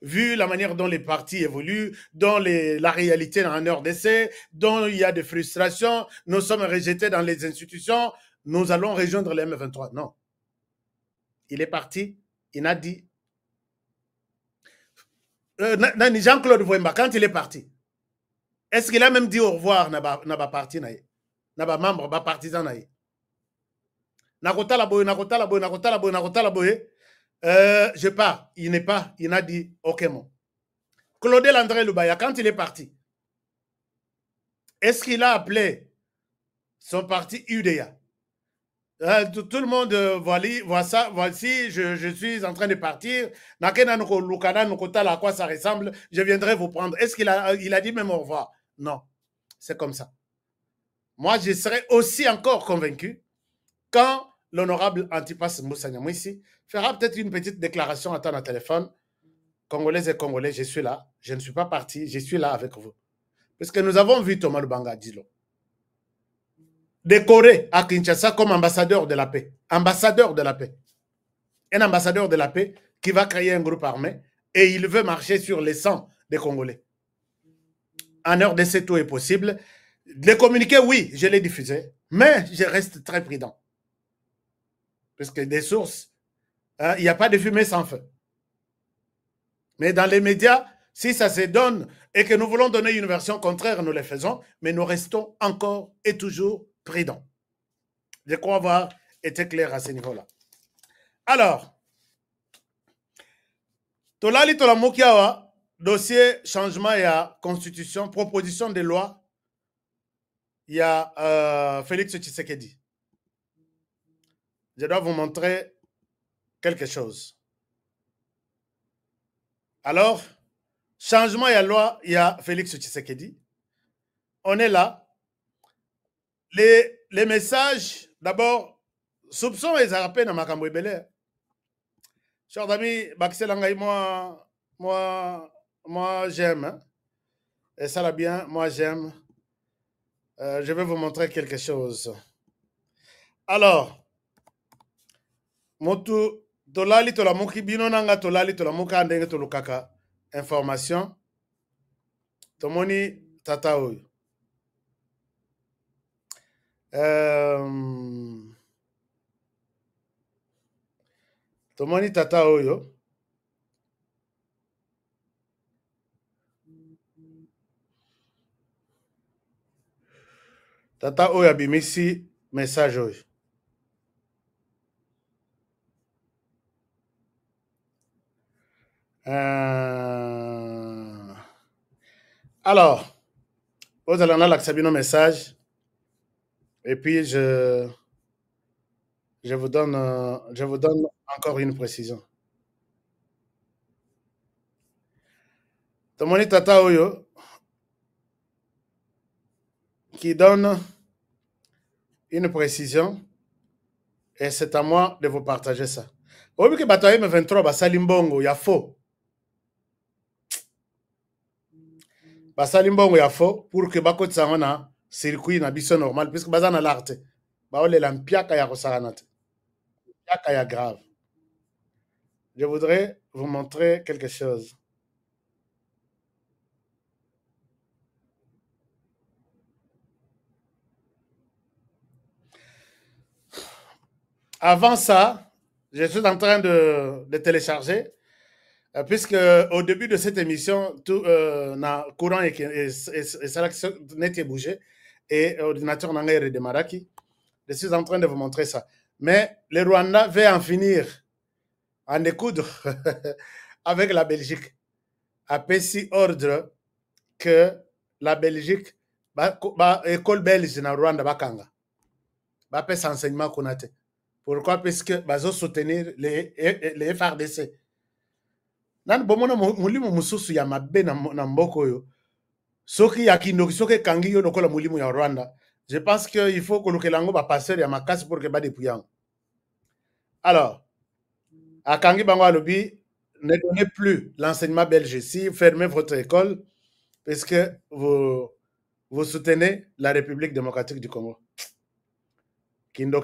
vu la manière dont les partis évoluent, dont la réalité en RDC, dont il y a des frustrations, nous sommes rejetés dans les institutions, nous allons rejoindre les M23. Non. Il est parti, il a dit. Jean-Claude Vouemba, quand il est parti, est-ce qu'il a même dit au revoir n'a pas parti, n'a pas membre, n'a pas partisan, n'a je pars, il n'est pas, il a dit, ok, mon. Claudel André Lubaya, quand il est parti, est-ce qu'il a appelé son parti UDA? Tout le monde voit ça, voici, je suis en train de partir, à quoi ça ressemble, je viendrai vous prendre. Est-ce qu'il a dit même au revoir? Non, c'est comme ça. Moi, je serai aussi encore convaincu quand l'honorable Antipas Mbusa Nyamwisi fera peut-être une petite déclaration à ton téléphone. Congolais et Congolais, je suis là. Je ne suis pas parti, je suis là avec vous. Parce que nous avons vu Thomas Lubanga Dilo décoré à Kinshasa comme ambassadeur de la paix. Ambassadeur de la paix. Un ambassadeur de la paix qui va créer un groupe armé et il veut marcher sur les sangs des Congolais. En RDC, tout est possible. Les communiqués, oui, je l'ai diffusé, mais je reste très prudent. Parce que des sources, il n'y a pas de fumée sans feu. Mais dans les médias, si ça se donne et que nous voulons donner une version contraire, nous le faisons, mais nous restons encore et toujours prudents. Je crois avoir été clair à ce niveau-là. Alors, Tolali Tolamukiawa, dossier changement et constitution, proposition de loi, il y a Félix Tshisekedi. Je dois vous montrer quelque chose. Alors, changement et loi, il y a Félix Tshisekedi. On est là. Les messages, d'abord, soupçon et zarapé dans Makambo Ebele. Chers amis, moi j'aime. Hein? Et ça va bien, moi j'aime. Je vais vous montrer quelque chose. Alors, motu tolali tolamuki bino nanga tolali tolamuka ndenge tolukaka information. Tomoni tata oyo. Tomoni tata oyo. Tata oyo abimisi message oyo. Alors, vous allez en avoir l'accès à nos messages. Et puis, je vous donne encore une précision. Tomoni Tata Oyo, qui donne une précision, et c'est à moi de vous partager ça. Obi que bato M23 basali mbongo ya faux. Basali mbongo ya faux pour que bakotisa ngo na circuit na biso normal puisque baza na l'arte. Baolela mpiaka ya kosala te. Mpiaka ya grave. Je voudrais vous montrer quelque chose. Avant ça, je suis en train de télécharger, puisque au début de cette émission, tout courant et ça n'était bougé, et l'ordinateur n'a pas redémarré. Je suis en train de vous montrer ça. Mais le Rwanda veut en finir, en découdre avec la Belgique. Après si ordre que la Belgique, école belge na Rwanda bakanga, ba pèse enseignement qu'on a. Pourquoi? Parce que bazo soutenir les FRDC. Nan bomona mulimo mususu ya mabe na mboko yo. Soki ya kindoki soki kangi yo lokola mulimo ya Rwanda. Je pense qu'il faut que l'Okelango va passer à ma casse pour que va dépouillant. Alors, à Kangi Bango Alobi, ne donnez plus l'enseignement belge ici, fermez votre école, parce que vous soutenez la République démocratique du Congo. Alors,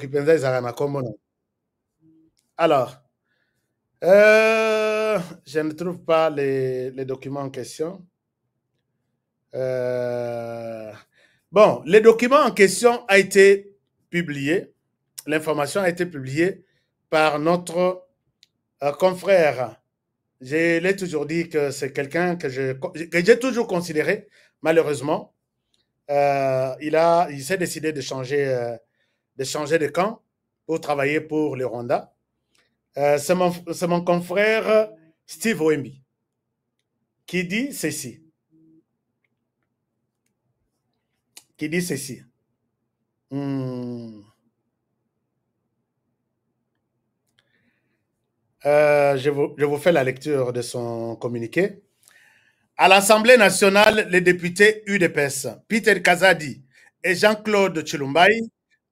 je ne trouve pas les documents en question. Bon, le document en question a été publié. L'information a été publiée par notre confrère. Je l'ai toujours dit que c'est quelqu'un que j'ai toujours considéré, malheureusement. Il s'est décidé de changer de camp pour travailler pour le Rwanda. C'est mon confrère Steve Wemby qui dit ceci. Je vous fais la lecture de son communiqué. À l'Assemblée nationale, les députés UDPS, Peter Kazadi et Jean-Claude Chilumbai,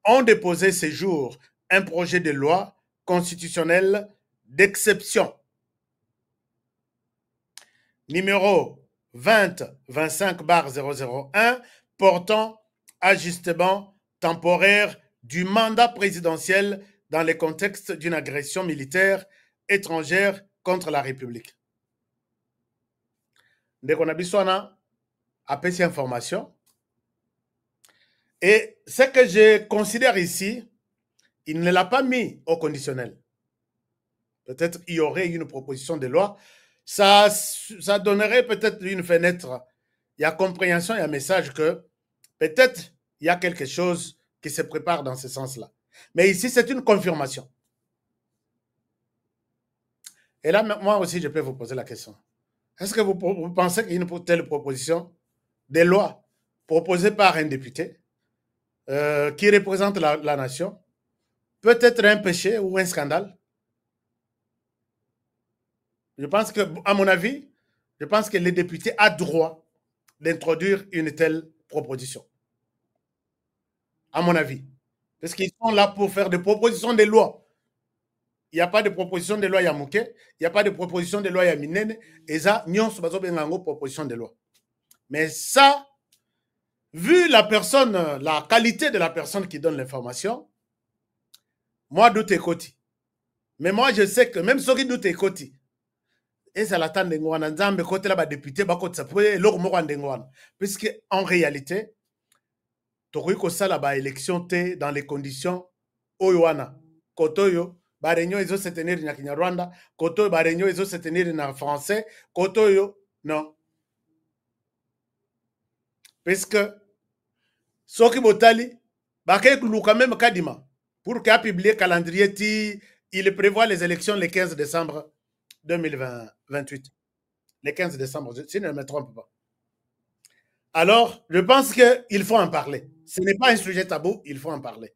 ont déposé ce jour un projet de loi constitutionnelle d'exception numéro 2025/001 portant ajustement temporaire du mandat présidentiel dans le contexte d'une agression militaire étrangère contre la République. Ndeko Nabiswana a pris cette information. Et ce que je considère ici, il ne l'a pas mis au conditionnel. Peut-être qu'il y aurait une proposition de loi. Ça donnerait peut-être une fenêtre. Il y a compréhension, il y a un message que peut-être il y a quelque chose qui se prépare dans ce sens-là. Mais ici, c'est une confirmation. Et là, moi aussi, je peux vous poser la question. Est-ce que vous pensez qu'il y a une telle proposition de loi proposée par un député qui représente la nation peut être un péché ou un scandale? Je pense que, à mon avis, je pense que les députés ont droit d'introduire une telle proposition. À mon avis. Parce qu'ils sont là pour faire des propositions de loi. Il n'y a pas de proposition de loi Yamouke, il n'y a pas de proposition de loi Yaminene, et ça, nous avons proposition de loi. Mais ça, vu la personne, la qualité de la personne qui donne l'information, moi, doute écoti. Mais moi, je sais que même ceux qui doutent écoti, et ça l'attend de Ngouana, Nzambe, côté là, député, puisque en réalité, Toriko Salaba élection dans les conditions Oyoana, Kotoyo, Barenyo, ils ont se tenir dans Rwanda, Kotoyo, Barenyo, ils ont se tenir dans français, Kotoyo, non. Puisque, Soki Botali, Bakek Luka même Kadima, pour qu'il ait publié le calendrier, il prévoit les élections le 15 décembre 2028. Le 15 décembre, si je ne me trompe pas. Alors, je pense qu'il faut en parler. Ce n'est pas un sujet tabou, il faut en parler.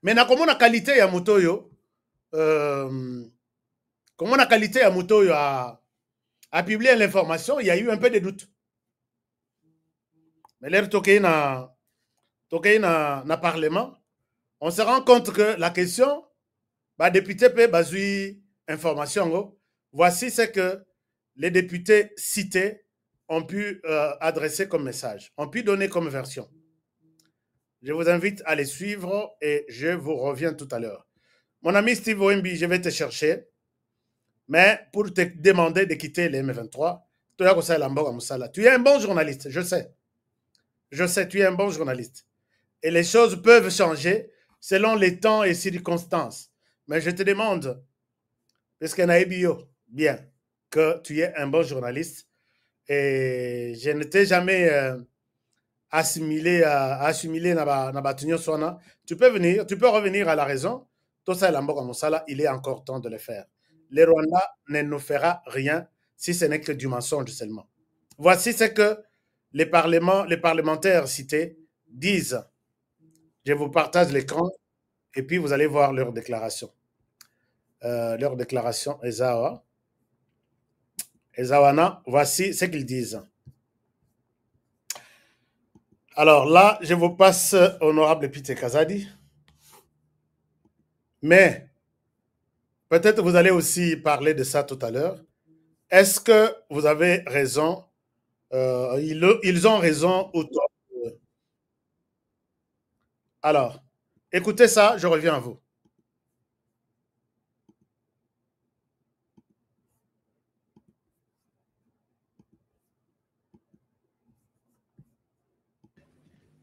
Maintenant, comment la qualité à Mutoyo, comment la qualité à Mutoyo a publié l'information, il y a eu un peu de doute. Mais l'air toqué na Parlement, on se rend compte que la question, bah, député peut baser information. Voici ce que les députés cités ont pu adresser comme message, ont pu donner comme version. Je vous invite à les suivre et je vous reviens tout à l'heure. Mon ami Steve Wemby, je vais te chercher, mais pour te demander de quitter les M23, tu es un bon journaliste, je sais. Je sais, tu es un bon journaliste. Et les choses peuvent changer selon les temps et circonstances. Mais je te demande, puisque Naibio, bien, que tu es un bon journaliste, et je ne t'ai jamais assimilé Nabatunyo Swana, tu peux revenir à la raison. Tout ça, il est encore temps de le faire. Le Rwanda ne nous fera rien si ce n'est que du mensonge seulement. Voici ce que les parlementaires cités disent. Je vous partage l'écran et puis vous allez voir leur déclaration. Leur déclaration, Ezawana, voici ce qu'ils disent. Alors là, je vous passe honorable Pite Kazadi. Mais peut-être vous allez aussi parler de ça tout à l'heure. Est-ce que vous avez raison? Ils ont raison ou tort? Alors, écoutez ça, je reviens à vous.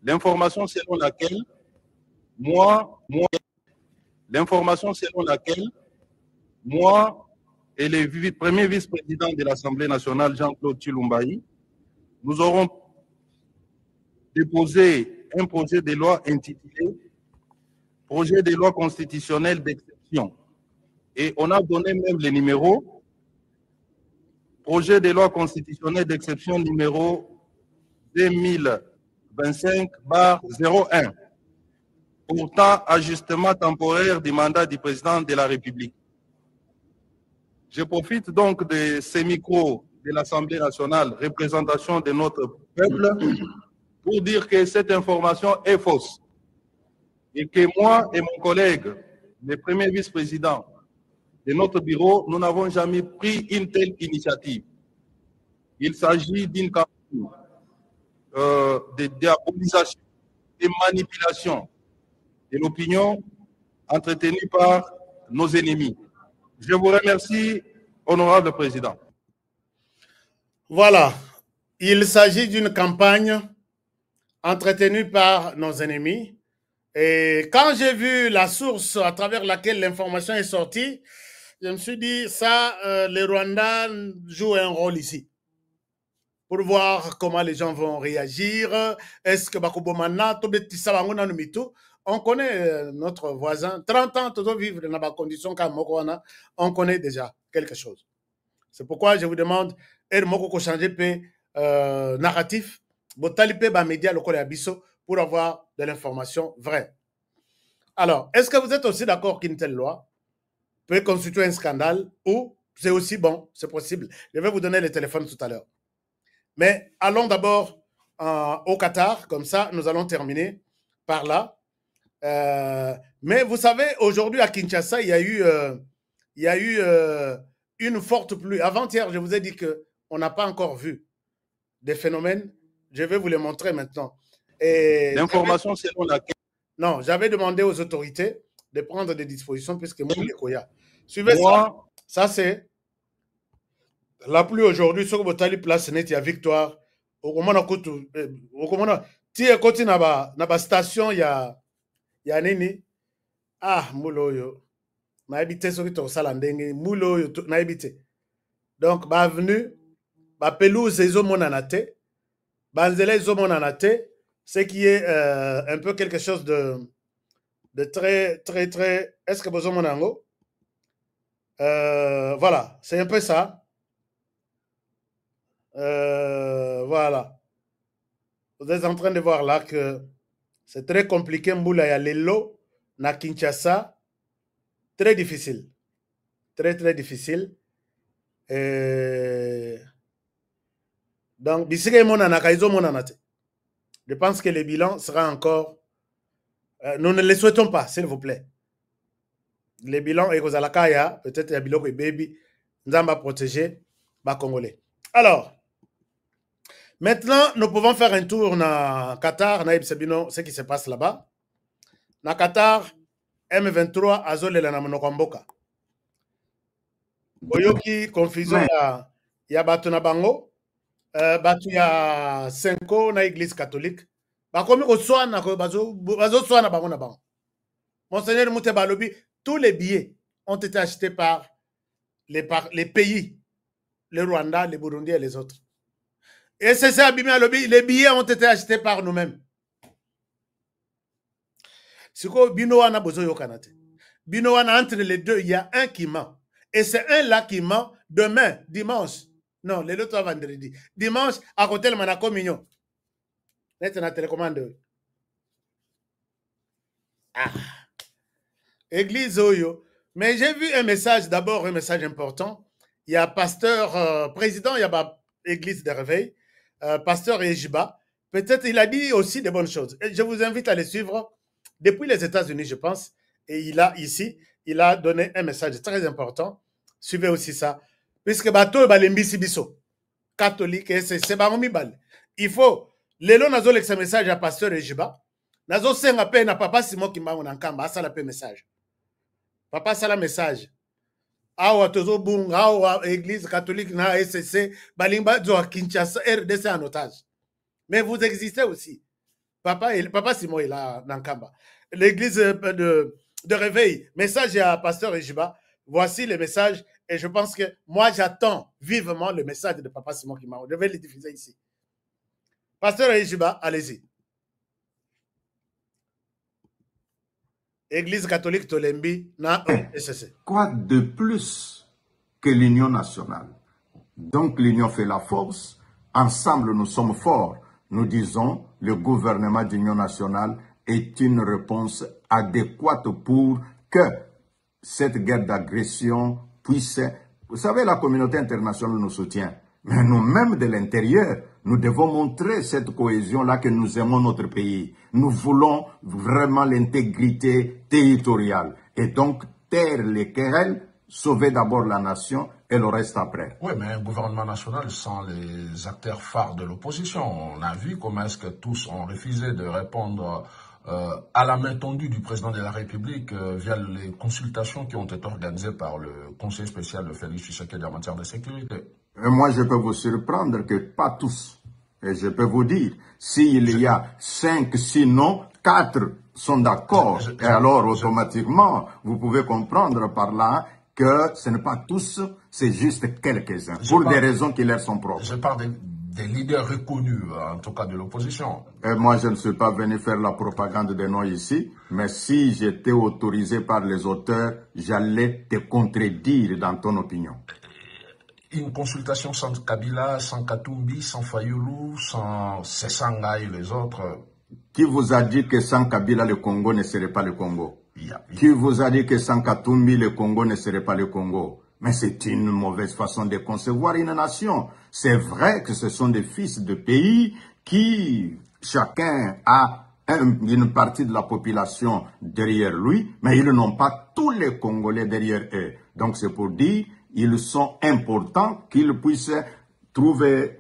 L'information selon laquelle moi et le premier vice-président de l'Assemblée nationale, Jean-Claude Tshilumbayi, nous aurons déposé un projet de loi intitulé « Projet de loi constitutionnelle d'exception ». Et on a donné même le numéro « Projet de loi constitutionnelle d'exception numéro 2025/01 ». Pourtant, ajustement temporaire du mandat du président de la République. Je profite donc de ces micros de l'Assemblée nationale, représentation de notre peuple, pour dire que cette information est fausse et que moi et mon collègue, le premier vice-président de notre bureau, nous n'avons jamais pris une telle initiative. Il s'agit d'une campagne de diabolisation, de manipulation de l'opinion entretenue par nos ennemis. Je vous remercie, honorable président. Voilà. Il s'agit d'une campagne entretenue par nos ennemis. Et quand j'ai vu la source à travers laquelle l'information est sortie, je me suis dit, ça, le Rwanda joue un rôle ici. Pour voir comment les gens vont réagir. Est-ce que Bakubomana, on connaît notre voisin. 30 ans, toujours vivre dans des conditions comme Mokwana, on connaît déjà quelque chose. C'est pourquoi je vous demande, Moko changer narratif, botalipe ba média local abisso pour avoir de l'information vraie. Alors, est-ce que vous êtes aussi d'accord qu'une telle loi peut constituer un scandale ou c'est aussi bon, c'est possible? Je vais vous donner les téléphones tout à l'heure. Mais allons d'abord au Qatar, comme ça nous allons terminer par là. Mais vous savez, aujourd'hui à Kinshasa, il y a eu une forte pluie. Avant-hier, je vous ai dit qu'on n'a pas encore vu des phénomènes. Je vais vous les montrer maintenant. L'information selon laquelle... Non, j'avais demandé aux autorités de prendre des dispositions puisque moi, suivez ça. Ça, c'est la pluie aujourd'hui. Sur le place net, il y a Victoire. Au station, il y a nini. Ah, mouloyo. Na habité sur le salandenge. Mouloyo, na habité. Donc, bienvenue. Ba pelouse, ils ont mon anate. Banzele, ils ont mon anate. Ce qui est un peu quelque chose de très, très, très... Est-ce que vous avez mon ango? Voilà, c'est un peu ça. Voilà. Vous êtes en train de voir là que c'est très compliqué. Mboula ya lelo na Kinshasa. Très difficile. Très, très difficile. Donc, je pense que le bilan sera encore... nous ne le souhaitons pas, s'il vous plaît. Le bilan est Kozalakaya, peut-être un bilan que baby, Nzamba protéger, bas Congolais. Alors, maintenant, nous pouvons faire un tour dans Qatar, Naïb Sabino, ce qui se passe là-bas. Dans Qatar, M23, Azole la Namonokamboka. Boyoki, confusion, il y a Batu na Bango, Batu ya Senko, na Église catholique. Bakomi Oswana, Bazo Swana Bango na Bango. Monseigneur Moutebalobi, tous les billets ont été achetés par les pays, le Rwanda, le Burundi et les autres. Et c'est ça, les billets ont été achetés par nous-mêmes. Siko Binowana Bozoyo Kanate. Binowana, entre les deux, il y a un qui ment. Et c'est un là qui ment demain, dimanche. Non, les autres vendredi. Dimanche, à côté de Manako Mignon. Maintenant, télécommande. Ah. Église Oyo. Mais j'ai vu un message, d'abord un message important. Il y a pasteur, président, il y a Église de Réveil, pasteur Ejiba. Peut-être il a dit aussi de bonnes choses. Et je vous invite à les suivre depuis les États-Unis, je pense. Et il a ici, il a donné un message très important. Suivez aussi ça. Puisque bateau balembi biso catholique et c'est baromi bal. Il faut lelo nazo lexa message à pasteur Ejiba. Nazo senga pe na papa Simon Kimbango na nkamba asala pe message. Papa sala message. Awa tozo bunga awa église catholique na SCC balimba zo Kinshasa RDC en otage. Mais vous existez aussi. Papa Simon est là dans Kamba. L'église de réveil, message à pasteur Ejiba. Voici le message et je pense que moi j'attends vivement le message de Papa Simon Kimbango. Je vais le diffuser ici. Pasteur Ejiba, allez-y. Église catholique Tolembi, na SCC. Quoi de plus que l'union nationale? Donc l'union fait la force. Ensemble, nous sommes forts. Nous disons, le gouvernement d'union nationale est une réponse adéquate pour que cette guerre d'agression puisse... Vous savez, la communauté internationale nous soutient. Mais nous-mêmes de l'intérieur, nous devons montrer cette cohésion-là que nous aimons notre pays. Nous voulons vraiment l'intégrité territoriale. Et donc, taire les querelles, sauver d'abord la nation et le reste après. Oui, mais un gouvernement national sans les acteurs phares de l'opposition. On a vu comment est-ce que tous ont refusé de répondre à la main tendue du président de la République via les consultations qui ont été organisées par le conseiller spécial de Félix Tshisekedi en matière de sécurité. Et moi, je peux vous surprendre que pas tous. Et je peux vous dire, s'il y a 5, sinon 4 sont d'accord, et alors automatiquement, vous pouvez comprendre par là que ce n'est pas tous, c'est juste quelques-uns, pour des raisons qui leur sont propres. Je parle des leaders reconnus, en tout cas de l'opposition. Et moi, je ne suis pas venu faire la propagande des noms ici, mais si j'étais autorisé par les auteurs, j'allais te contredire dans ton opinion. Une consultation sans Kabila, sans Katumbi, sans Fayoulou, sans Sessanga et les autres. Qui vous a dit que sans Kabila, le Congo ne serait pas le Congo? Qui vous a dit que sans Katumbi, le Congo ne serait pas le Congo? Mais c'est une mauvaise façon de concevoir une nation. C'est vrai que ce sont des fils de pays qui, chacun a une partie de la population derrière lui, mais ils n'ont pas tous les Congolais derrière eux. Donc c'est pour dire, ils sont importants qu'ils puissent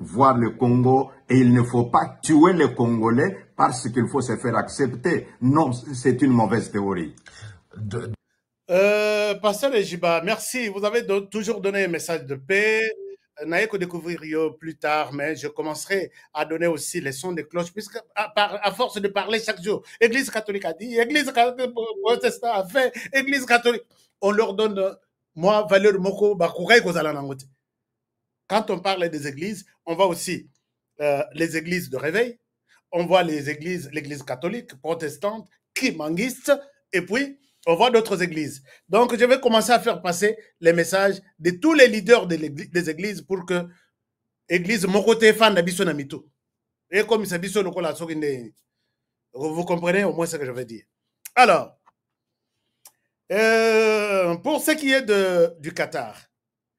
voir le Congo et il ne faut pas tuer les Congolais parce qu'il faut se faire accepter. Non, c'est une mauvaise théorie. Pasteur Ejiba, merci. Vous avez toujours donné un message de paix. N'ayez que découvrir plus tard, mais je commencerai à donner aussi les sons de cloche, puisque à force de parler chaque jour, Église catholique a dit, Église catholique protestant a fait, Église catholique, on leur donne, moi, valeur moko, bakouray kozala nangote. Quand on parle des églises, on voit aussi les églises de réveil, on voit les églises, l'église catholique, protestante, kimanguiste, et puis on voit d'autres églises. Donc, je vais commencer à faire passer les messages de tous les leaders des églises pour que l'église Mokote Fan d'Abisso Namito. Et comme il s'habille sur le col à Sokinde, vous comprenez au moins ce que je veux dire. Alors, pour ce qui est du Qatar,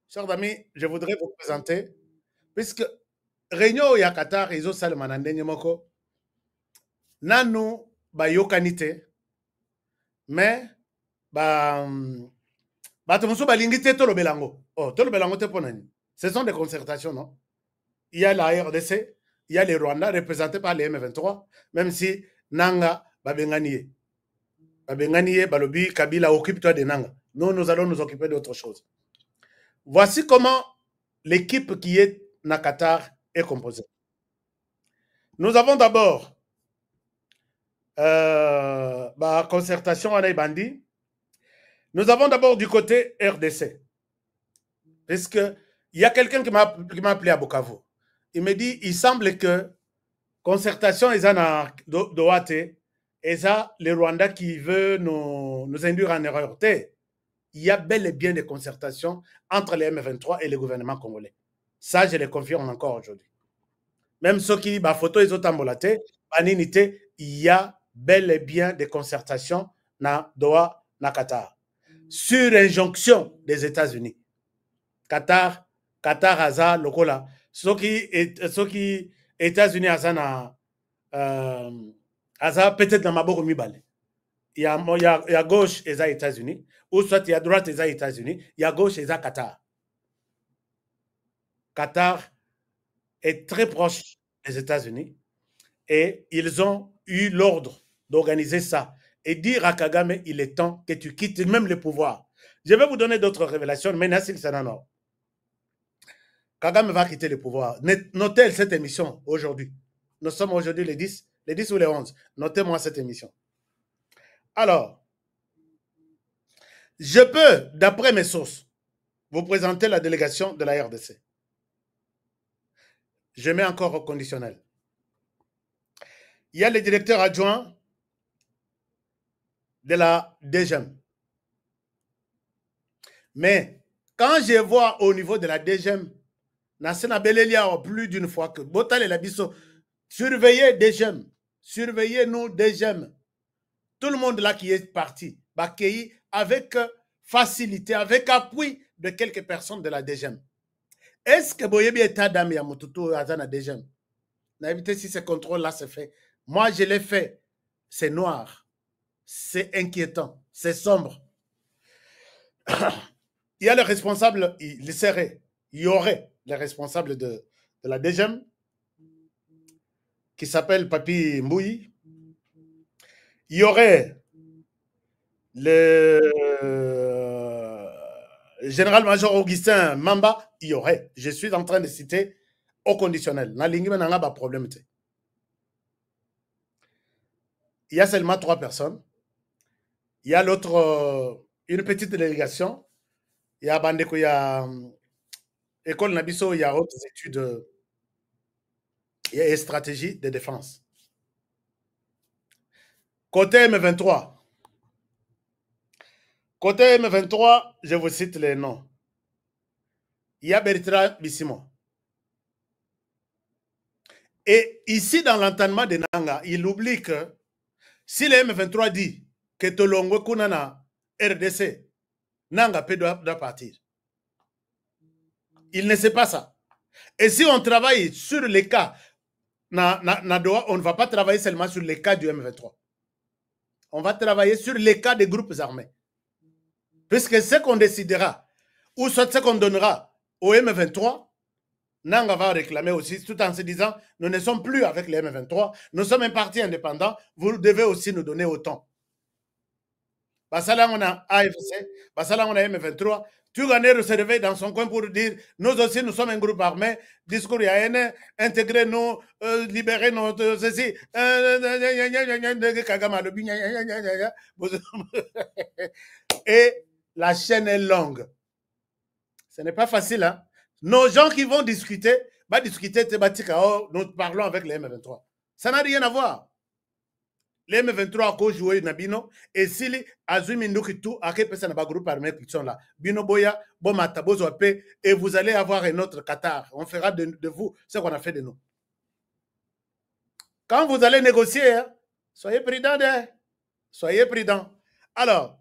chers amis, je voudrais vous présenter, puisque réunion ya Qatar, ils ont ça le manandé moko, nanu ba yokanite, mais ba tomuso ba lingite tolo belango. Oh, tolo belango te ponani. Ce sont des concertations, non? Il y a la RDC, il y a les Rwandais représentés par les M23, même si Nanga ba benganie. Babenganie, Balobi, Kabila, occupe-toi de Nanga. Nous allons nous occuper d'autre chose. Voici comment l'équipe qui est na Qatar est composée. Nous avons d'abord concertation à Bandi. Nous avons d'abord du côté RDC. Parce qu'il y a quelqu'un qui m'a appelé à Bukavu. Il me dit, il semble que concertation est à Doate. Et ça, les Rwandais qui veulent nous induire en erreur. Il y a bel et bien des concertations entre les M23 et le gouvernement congolais. Ça, je le confirme encore aujourd'hui. Même ceux qui, photo, ils ont tambolaté, il y a bel et bien des concertations na Doha, na Qatar. Sur injonction des États-Unis. Qatar, Aza, Lokola. Ceux qui États-Unis, Aza, na. Aza peut-être dans ma bourre mibale. Il y a gauche et les États-Unis, ou soit il y a droite et les États-Unis, il y a gauche et les Qatar. Qatar est très proche des États-Unis et ils ont eu l'ordre d'organiser ça et dire à Kagame, il est temps que tu quittes même le pouvoir. Je vais vous donner d'autres révélations, mais Nassim Sanano. Kagame va quitter le pouvoir. Notez cette émission aujourd'hui. Nous sommes aujourd'hui les 10 ou les 11. Notez-moi cette émission. Alors, je peux, d'après mes sources, vous présenter la délégation de la RDC. Je mets encore au conditionnel. Il y a le directeur adjoint de la DGM. Mais quand je vois au niveau de la DGM, Nassena Belelia plus d'une fois que Botal et Labisso, surveillez DGM. Surveillez-nous DGM. Tout le monde là qui est parti, accueilli avec facilité, avec appui de quelques personnes de la DGM. Est-ce que Boyebi est Adam Yamututu Azana DGM? N'invitez si ce contrôle-là se fait. Moi, je l'ai fait. C'est noir. C'est inquiétant. C'est sombre. Il y a le responsable, il y aurait le responsable de la DGM qui s'appelle Papi Mbouyi. Il y aurait le général-major Augustin Mamba. Il y aurait. Je suis en train de citer au conditionnel. Il y a seulement 3 personnes. Il y a l'autre, une petite délégation. Il y a Bandeko, il y a École Nabiso, il y a autres études et stratégies de défense. Côté M23. Côté M23, je vous cite les noms. Il y a Bertrand Bissimo. Et ici, dans l'entendement de Nanga, il oublie que si le M23 dit que Tolongwe Kunana RDC, Nanga peut doit partir. Il ne sait pas ça. Et si on travaille sur les cas, on ne va pas travailler seulement sur les cas du M23. On va travailler sur les cas des groupes armés. Puisque ce qu'on décidera, ou soit ce qu'on donnera au M23, Nanga va réclamer aussi, tout en se disant, nous ne sommes plus avec les M23, nous sommes un parti indépendant, vous devez aussi nous donner autant. Basala, on a AFC, Basala, on a M23, Tuganero se réveille dans son coin pour dire, nous aussi, nous sommes un groupe armé, discours YN, intégrez-nous, libérez-nous, ceci. Et la chaîne est longue. Ce n'est pas facile, hein. Nos gens qui vont discuter, nous parlons avec les M23. Ça n'a rien à voir. Les M23 ont joué Nabino et si Azumi Ndukitu a quelques personnes dans le groupe armé qui sont là. Bino Boya, Bomata, Bozoapé, et vous allez avoir un autre Qatar. On fera de vous ce qu'on a fait de nous. Quand vous allez négocier, hein, soyez prudent. Soyez prudent. Alors,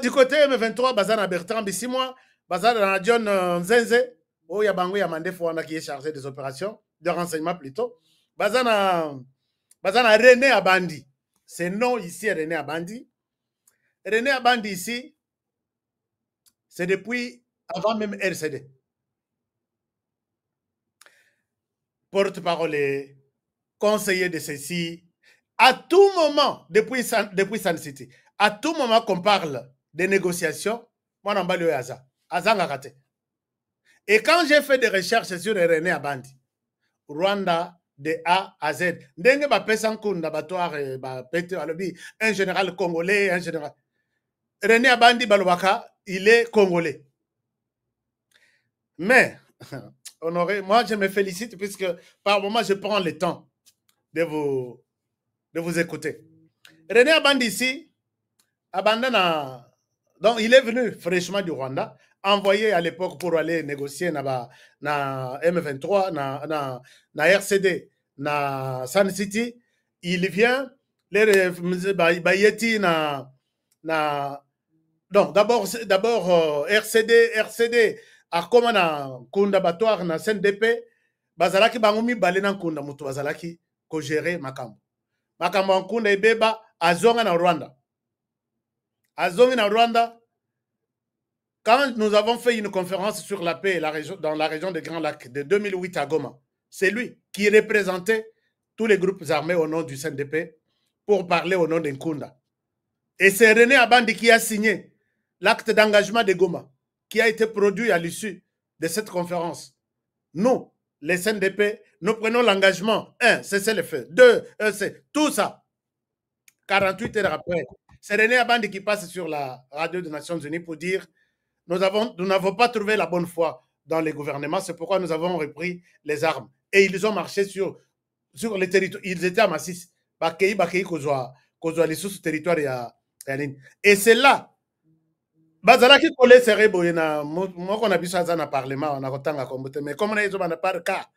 du côté M23, Bazana Bertrand Bissimois, Bazana John Nzenze, où Yabango Yamande Fouana qui est chargé des opérations, de renseignement plutôt. Bazana René Abandi. C'est non ici René Abandi. René Abandi ici, c'est depuis avant même RCD. Porte-parole, conseiller de ceci. À tout moment, depuis Sun City, à tout moment qu'on parle des négociations, moi, je n'ai pas Aza. Et quand j'ai fait des recherches sur René Abandi, Rwanda, de A à Z, un général congolais, un général. René Abandi Balobaka, il est congolais. Mais, Honoré, moi, je me félicite puisque par moment, je prends le temps de vous écouter. René Abandi ici, donc il est venu fraîchement du Rwanda, envoyé à l'époque pour aller négocier na M23, na RCD, na Sun City. Il vient, les Bayeti donc d'abord RCD a comme na kunda batoire na CNDP, bazalaki bangumi balena kunda mutu bazalaki ko gérer makambo. Makambo nkunda ebeba azonga na Rwanda. Azonga na Rwanda. Quand nous avons fait une conférence sur la paix dans la région des Grands Lacs de 2008 à Goma, c'est lui qui représentait tous les groupes armés au nom du CNDP pour parler au nom d'Nkunda. Et c'est René Abandi qui a signé l'acte d'engagement de Goma, qui a été produit à l'issue de cette conférence. Nous, les CNDP, nous prenons l'engagement. 1, cessez le feu. 2, c'est tout ça. 48 heures après, c'est René Abandi qui passe sur la radio des Nations Unies pour dire nous n'avons pas trouvé la bonne foi dans les gouvernements, c'est pourquoi nous avons repris les armes. Et ils ont marché sur les territoires. Ils étaient à Massis. Et c'est là. Bazalaki Kole Serebo, moi qu'on a vu ça dans le Parlement, on a retanga comme mais comme on a dit, on n'a pas de cas.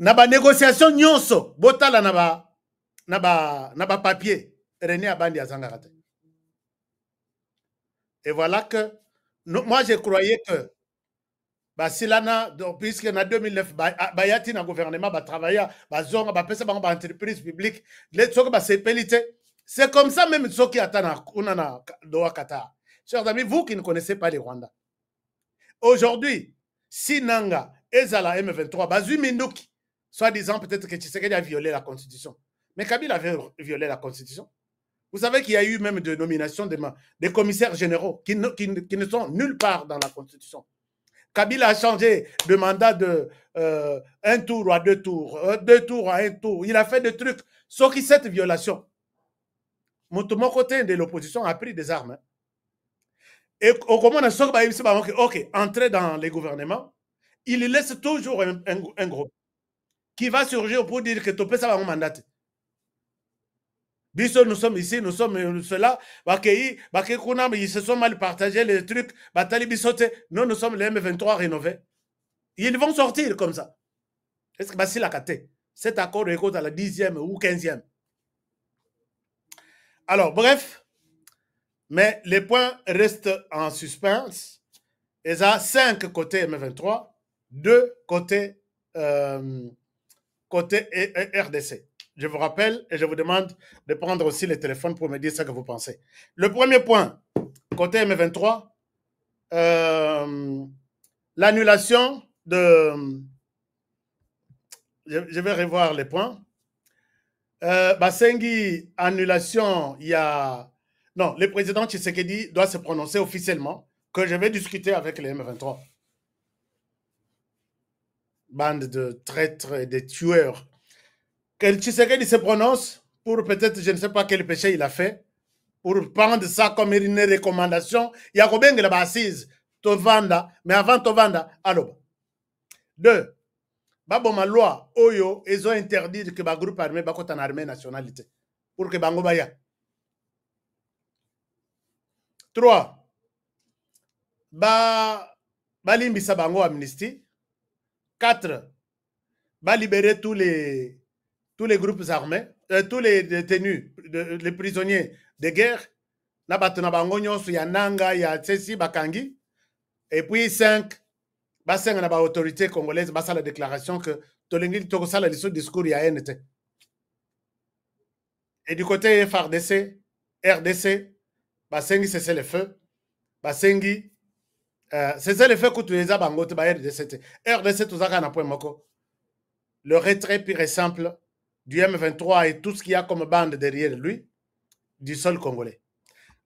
Naba négociation nyonso, botala naba papier. René Abandi Azangarate. Et voilà que, moi je croyais que, Silana, puisque en 2009, Bayati na gouvernement, travaillait, Zonga, Pesa, entreprise publique, c'est comme ça même ceux qui attendent Unana Doha Qatar. Chers amis, vous qui ne connaissez pas les Rwandais, aujourd'hui, si Nanga, Ezala M23, Bazu Minduki, soi-disant peut-être que Tshisekedi a violé la Constitution. Mais Kabila avait violé la Constitution. Vous savez qu'il y a eu même des nominations des commissaires généraux qui ne sont nulle part dans la Constitution. Kabila a changé de mandat de un tour à 2 tours, 2 tours à 1 tour. Il a fait des trucs. Sauf que cette violation, mon côté de l'opposition a pris des armes. Et au comment on a ok, entrer dans les gouvernements, il laisse toujours un groupe qui va surgir pour dire que Topé ça va mandat. Nous sommes ici, nous sommes cela. Ils se sont mal partagés les trucs. Nous sommes les M23 rénovés. Ils vont sortir comme ça. Est-ce que c'est la caté? Cet accord est à la 10e ou 15e. Alors, bref. Mais les points restent en suspense. Il y a 5 côtés M23, 2 côtés RDC. Je vous rappelle et je vous demande de prendre aussi le téléphone pour me dire ce que vous pensez. Le premier point, côté M23, l'annulation de... Je vais revoir les points. Basengi, annulation, il y a... Non, le président Tshisekedi doit se prononcer officiellement que je vais discuter avec les M23. Bande de traîtres et de tueurs. Que Tshisekedi se prononce pour peut-être, je ne sais pas quel péché il a fait, pour prendre ça comme une recommandation. Il y a combien de assise Tovanda, mais avant Tovanda, alors. 2. Baboma loi, Oyo, ils ont interdit que le groupe armé soit en armée nationalité. Pour que Bango Baya. 3. Balimbisa Bango amnistie. 4 va libérer tous les groupes armés, tous les détenus, les prisonniers de guerre. Na bato na bango nyonso ya nanga ya tsesi bakangi. Et puis 5 basenga na ba autorité congolaise basa la déclaration que tolingi tokosala liso discours ya NT. Et du côté FRDC, RDC, basengi cessez le feu, basengi cessez le feu kutueza bangote ba RDC. RDC tozaka na point moko. Le retrait pur et simple du M23 et tout ce qu'il y a comme bande derrière lui du sol congolais.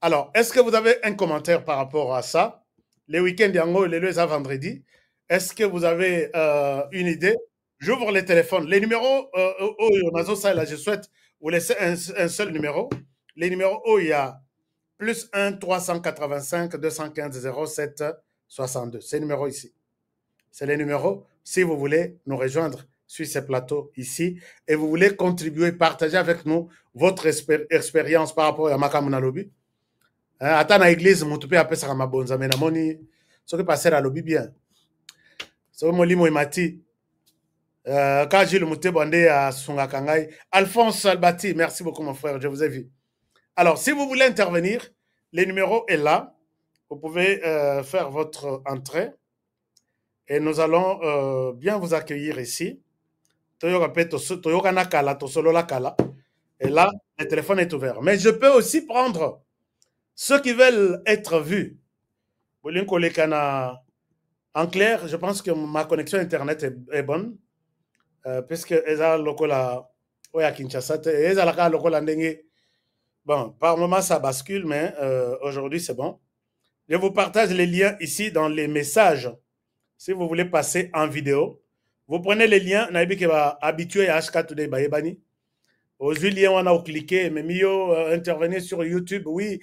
Alors, est-ce que vous avez un commentaire par rapport à ça? Les week-ends d'Yango et les leux à vendredi. Est-ce que vous avez une idée? J'ouvre les téléphones. Les numéros, je souhaite vous laisser un seul numéro. Les numéros, il y a plus 1 385 215 07 62. C'est le numéro ici. C'est les numéros si vous voulez nous rejoindre sur ces plateaux ici et vous voulez contribuer, partager avec nous votre expérience par rapport à Makamuna Lobby. Attends à l'église, mon toupé appelle ça ma bonne amena moni. Ce qui passe à lobby bien. C'est mon limo mati. Quand j'ai le mouté bandé à Sungakangai. Alphonse Albati, merci beaucoup mon frère, je vous ai vu. Alors, si vous voulez intervenir, les numéros est là. Vous pouvez faire votre entrée. Et nous allons bien vous accueillir ici. Et là, le téléphone est ouvert. Mais je peux aussi prendre ceux qui veulent être vus. En clair, je pense que ma connexion Internet est bonne. Puisque Eza Lokola Oya Kinshasa, Eza Laka Lokola Ndenge. Bon, par moment ça bascule, mais aujourd'hui c'est bon. Je vous partage les liens ici dans les messages. Si vous voulez passer en vidéo, vous prenez les liens. Naibi qui va habituer à HK Today Bayebani. Aux liens, on a cliqué, mais mieux intervenir sur YouTube. Oui,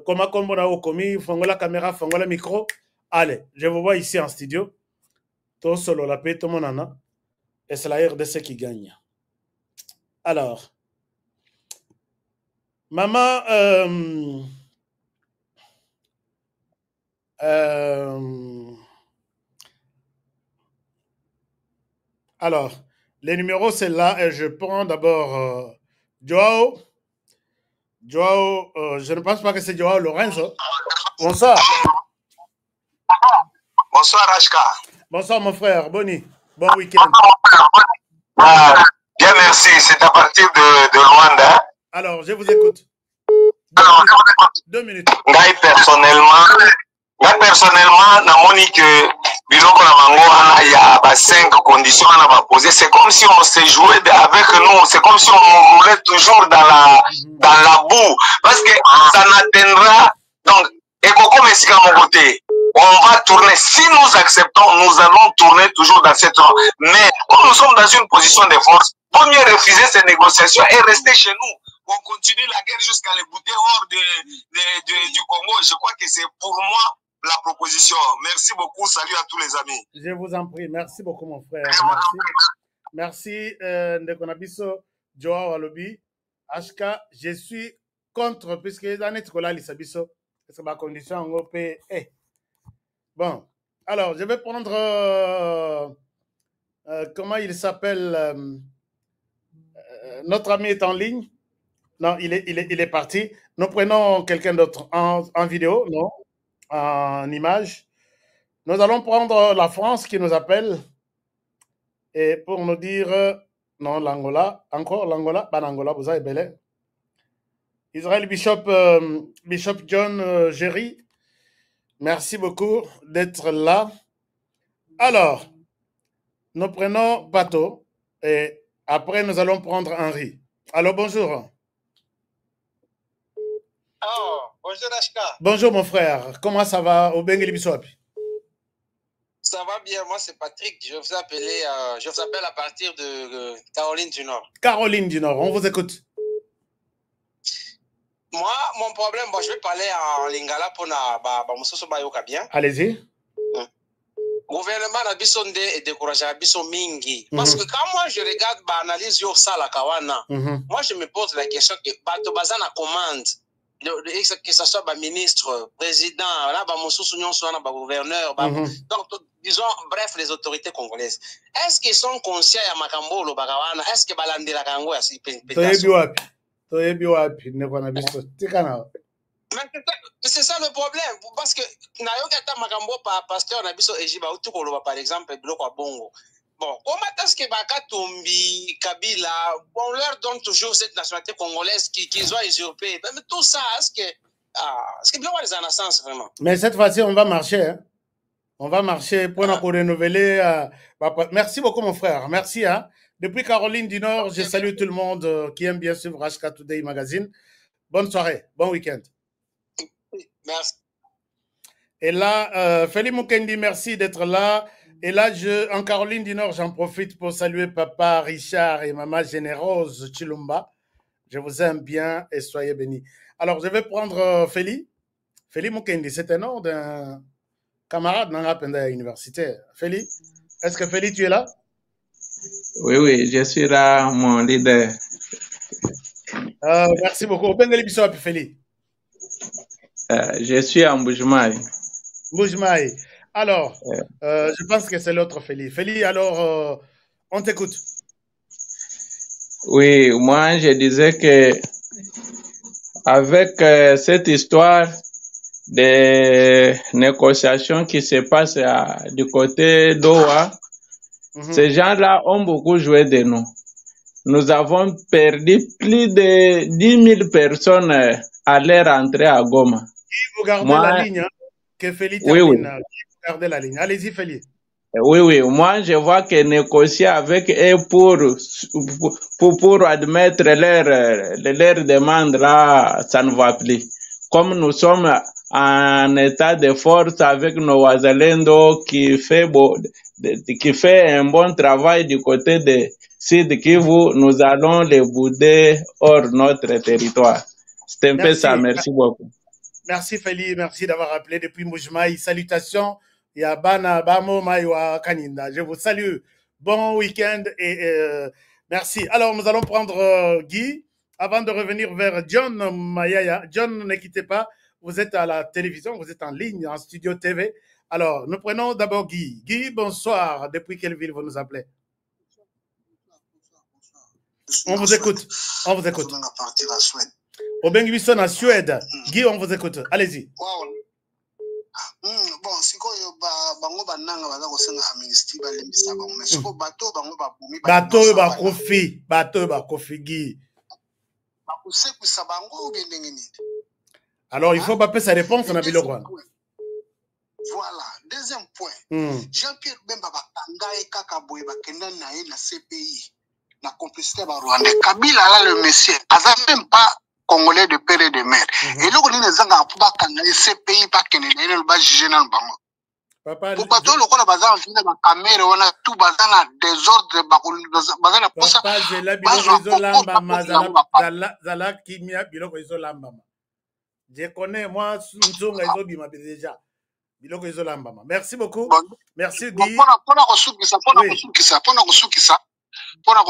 comme on a commis, fongola caméra, fongola micro. Allez, je vous vois ici en studio. Tout solo la paix, tout le monde en a. Et c'est la RDC qui gagne. Alors, maman, alors, les numéros, c'est là. Et je prends d'abord Joao. Joao, je ne pense pas que c'est Joao Lorenzo. Bonsoir. Bonsoir, Ashka. Bonsoir, mon frère. Boni. Bon week-end. Bien, merci. C'est à partir de Luanda. Alors, je vous écoute. 2 minutes. Moi, personnellement, namoni que biloko na mango il y a 5 conditions à poser. C'est comme si on se jouait avec nous. C'est comme si on roulait toujours dans la boue. Parce que ça n'atteindra. Donc, et comme ici à mon côté, on va tourner. Si nous acceptons, nous allons tourner toujours dans cette zone. Mais comme nous sommes dans une position de force, vaut mieux refuser ces négociations et rester chez nous. On continue la guerre jusqu'à les bouter hors du Congo. Je crois que c'est pour moi la proposition. Merci beaucoup. Salut à tous les amis. Je vous en prie. Merci beaucoup, mon frère. Merci. Ndekonabiso, Joao Alobi. HK, je suis contre, puisque les années Tikola Lissabiso, c'est ma condition en OP. Bon, alors, je vais prendre. Comment il s'appelle notre ami est en ligne. Non, il est parti. Nous prenons quelqu'un d'autre en vidéo, non, en image. Nous allons prendre la France qui nous appelle et pour nous dire non, l'Angola, encore l'Angola, pas l'Angola, vous avez belé. Israël Bishop John Géry, merci beaucoup d'être là. Alors, nous prenons Bateau et après nous allons prendre Henri. Alors, bonjour. Oh, bonjour Ashka. Bonjour mon frère, comment ça va au Bengeli Biswapi? Ça va bien, moi c'est Patrick, je vous appelle à partir de Caroline du Nord. Caroline du Nord, on vous écoute. Moi, mon problème, je vais parler en lingala pour bien. Allez-y. Gouvernement na biso nde et découragé biso mingi parce que quand moi je regarde l'analyse yo sala kawana moi je me pose la question que bato bazana commande que ce soit ministre, président, là, gouverneur, donc, disons, bref, les autorités congolaises. Est-ce qu'ils sont conscients à Makambo, le Bagawana? Est-ce que Balandi la Kango a si c'est ça le problème, parce que Nayoka Makambo par pasteur Nabiso Ejiba Utukolo, par exemple, Biloko Bongo. Bon, comment est-ce que Bakatumbi, Kabila, on leur donne toujours cette nationalité congolaise qu'ils ont usurpée? Mais tout ça, est-ce que bien les en sens vraiment? Mais cette fois-ci, on va marcher. Hein? On va marcher pour nous renouveler. Merci beaucoup, mon frère. Merci. Hein? Depuis Caroline du Nord, je salue tout le monde qui aime bien suivre HK Today Magazine. Bonne soirée, bon week-end. Merci. Et là, Félix Mukendi, merci d'être là. Et là, en Caroline du Nord, j'en profite pour saluer papa Richard et maman Générose Chilumba. Je vous aime bien et soyez bénis. Alors, je vais prendre Félix. Félix Mukendi, c'est un nom d'un camarade dans la universitaire. Félix, est-ce que Félix, tu es là? Oui, oui, je suis là, mon leader. Merci beaucoup. Félix. Je suis en Boujmaï. Boujmaï. Alors, je pense que c'est l'autre Félix. Félix, alors, on t'écoute. Oui, moi, je disais que avec cette histoire de négociations qui se passent du côté d'Owa, ces gens-là ont beaucoup joué de nous. Nous avons perdu plus de 10 000 personnes à leur entrée à Goma. Vous gardez la ligne, hein, que Félix termine. Oui, oui. Gardez la ligne. Allez-y, Félix. Oui, oui. Moi, je vois que négocier avec eux pour admettre leur demande, là, ça ne va plus. Comme nous sommes en état de force avec nos Wazalendo qui fait un bon travail du côté de Sud Kivu, nous allons les bouder hors notre territoire. C'est un peu ça. Merci beaucoup. Merci Félix, merci d'avoir appelé depuis Moujmaï. Salutations. Yabana Bamo Maïwa Kaninda. Je vous salue. Bon week-end et merci. Alors, nous allons prendre Guy avant de revenir vers John Mayaya. John, ne quittez pas. Vous êtes à la télévision, vous êtes en ligne, en studio TV. Alors, nous prenons d'abord Guy. Guy, bonsoir. Depuis quelle ville vous nous appelez? On vous écoute. On vous écoute. Au Benguisson, en Suède. Guy, on vous écoute. Allez-y. Bon, sikoyo bango bananga baza kosenga amnistie balembisa bango mais siko bato bango babumi bato bakofi Guy bakosekwisa bango bien ndenge nini. Alors il faut pas sa réponse na biloko. Voilà, deuxième point. Jean-Pierre Bemba bakanga e kaka boye bakenda na ye na CPI na complicité ba Rwanda. Kabila là le monsieur aza même pas Congolais de père et de mère. Et là, on est dans un pays pas qu'on est dans le juger dans le bango. Pour pas tout le monde bazar en film la caméra on a tout bazar la désordre bazar la posa. Papa j'ai la biloko izolamba mazala zala kimia biloko izolamba. Je connais moi nzonga izobima déjà. Biloko izolamba. Merci beaucoup. Merci Guy. Pona kosukisa. Pour en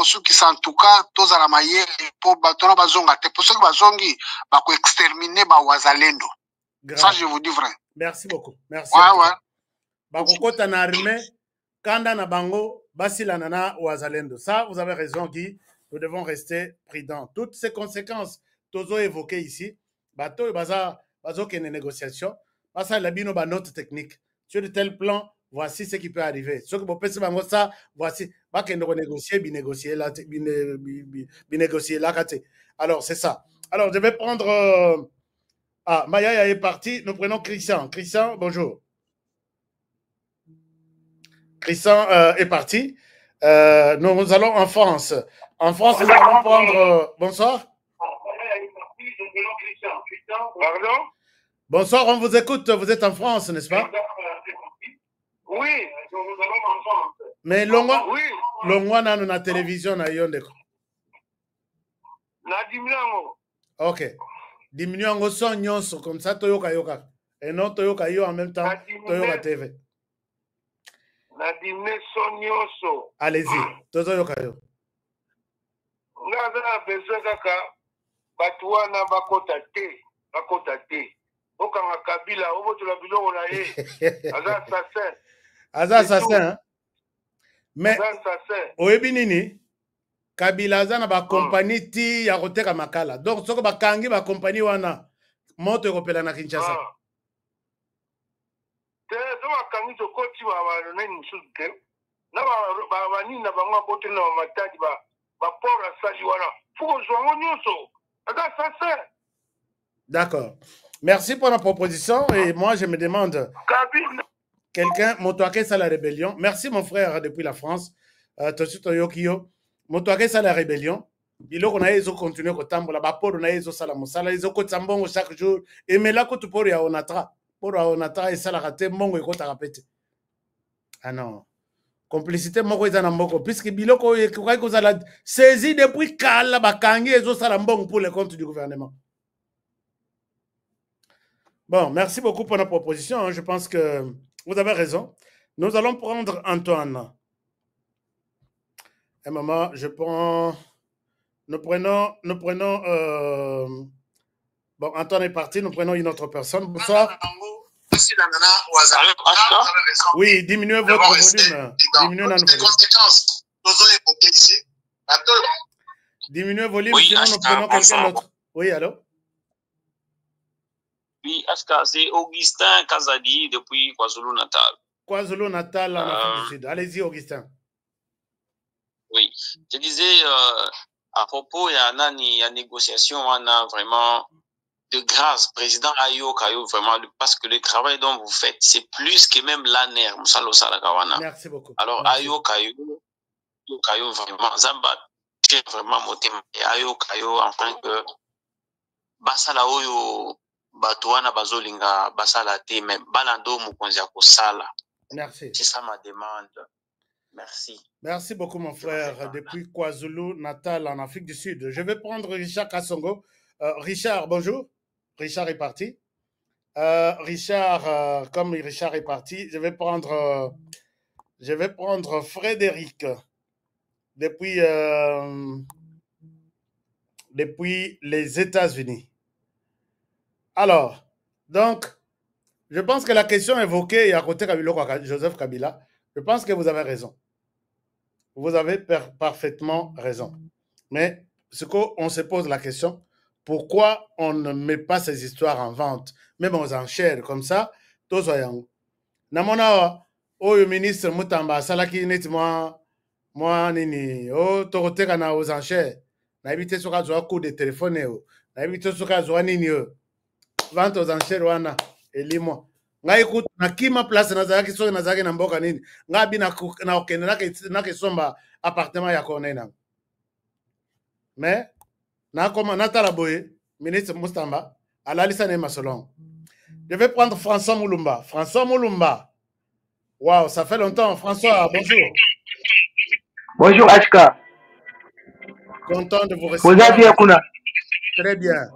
tout cas, tous à la maille pour battre bazonga te pour ceux qui bazongi ba ko exterminer ba wazalendo. Ça je vous dis vrai. Merci beaucoup. Merci. Ouais. Ba kokota na armée kanda na bango basila nana wazalendo. Ça vous avez raison Guy, nous devons rester prudents. Toutes ces conséquences tozo évoquées ici, bato baza kene négociation, basa la bino ba note technique. Sur de tels plans, voici ce qui peut arriver. Ce que vous pensez, ça, voici. Binégocier là. Alors, c'est ça. Alors, je vais prendre... Maya est parti. Nous prenons Christian. Christian, bonjour. Christian est parti. Nous allons en France. En France, nous allons prendre... Bonsoir. Pardon? Bonsoir, on vous écoute. Vous êtes en France, n'est-ce pas? Oui, nous allons en France. Mais longwa na na télévision na yondeko. Na diminuango. Ok. Diminuango son nyonso comme ça toyoka yoka. Et non toyoka yo en même temps toyoka TV. Na dimine son nyonso. Allez-y. Toyoka yo. Ngaza na besoin kaka batuana bakota te. akota te. Okanga Kabila, obotola biloko na ye. Aza assassin. Aza assassin, hein? Mais, oyebi nini? Kabila aza na ba compagnie ti ya koteka makala. Donc, soko bakangi ba compagnie wana, moto ekopela na Kinshasa. Te, so bakangi tokoti ba nani mususu te. Na ba nini na bango bote na matadi ba port asali wana. Fuko zwango nyonso. Aza assassin. D'accord. Merci pour la proposition. Et moi, je me demande, quelqu'un, Motoake ça la rébellion. Merci mon frère depuis la France. Toshito Yokio. Motoake ça la rébellion. Bilo qu'on a ils ont continué au tambo la bas on a ils ont salamo sala ils ont kotambongo chaque jour. Et mais là quand tu pour ya onatra pour onatra et ça la raté mongo et kota rapete. Ah non. Complicité moko ezana mboko puisque biloko ko ko la saisi depuis kala bakangi ils ont salambongo pour les comptes du gouvernement. Bon, merci beaucoup pour la proposition. Je pense que vous avez raison. Nous allons prendre Antoine. Un moment, je prends... Nous prenons... Bon, Antoine est parti. Nous prenons une autre personne. Bonsoir. Oui, diminuez votre volume. Diminuez notre volume. Diminuez le volume, sinon nous prenons quelqu'un d'autre. Oui, allô? Oui, Aska, c'est Augustin Kazadi depuis KwaZulu-Natal. KwaZulu-Natal, en Afrique du Sud. Allez-y, Augustin. Oui, je disais, à propos, il y a une négociation, on a vraiment de grâce, président Ayo Kayo, vraiment, parce que le travail dont vous faites, c'est plus que même l'ANER, Moussalo Salakawana. Merci beaucoup. Alors, Ayo Kayo, vraiment, Zamba, j'ai vraiment moté, Ayo Kayo, en tant que Basala Oyo, Batouana Bazolinga, Basala Te, mais Balando Mukonziako Sala. Merci. C'est ça ma demande. Merci. Merci beaucoup, mon frère, depuis KwaZulu-Natal, en Afrique du Sud. Je vais prendre Richard Kassongo. Richard, bonjour. Richard est parti. Richard, comme Richard est parti, je vais prendre Frédéric depuis les États-Unis. Alors, donc, je pense que la question évoquée à côté de Joseph Kabila, je pense que vous avez raison. Vous avez parfaitement raison. Mais ce qu'on se pose la question, pourquoi on ne met pas ces histoires en vente, même aux enchères comme ça, tous soyons. Namona, le ministre Moutamba, Salaki nettement, moi, nini, toroteka na aux enchères, na évité sur un coup de téléphone, na évité sur un nini, vente aux enchères, wana, et lis-moi. Nga écoute, na kima place nazaki so nazaki na mboka nini, nga bi na okende na kesomba appartement ya konena. Mais na koma natala boye ministre Mustamba alalisa ne masolon. Je vais prendre François Moulumba. François Moulumba. Waouh, ça fait longtemps. François, bonjour. Bonjour Achka. Content de vous recevoir. Vous allez bien, Kuna? Très bien.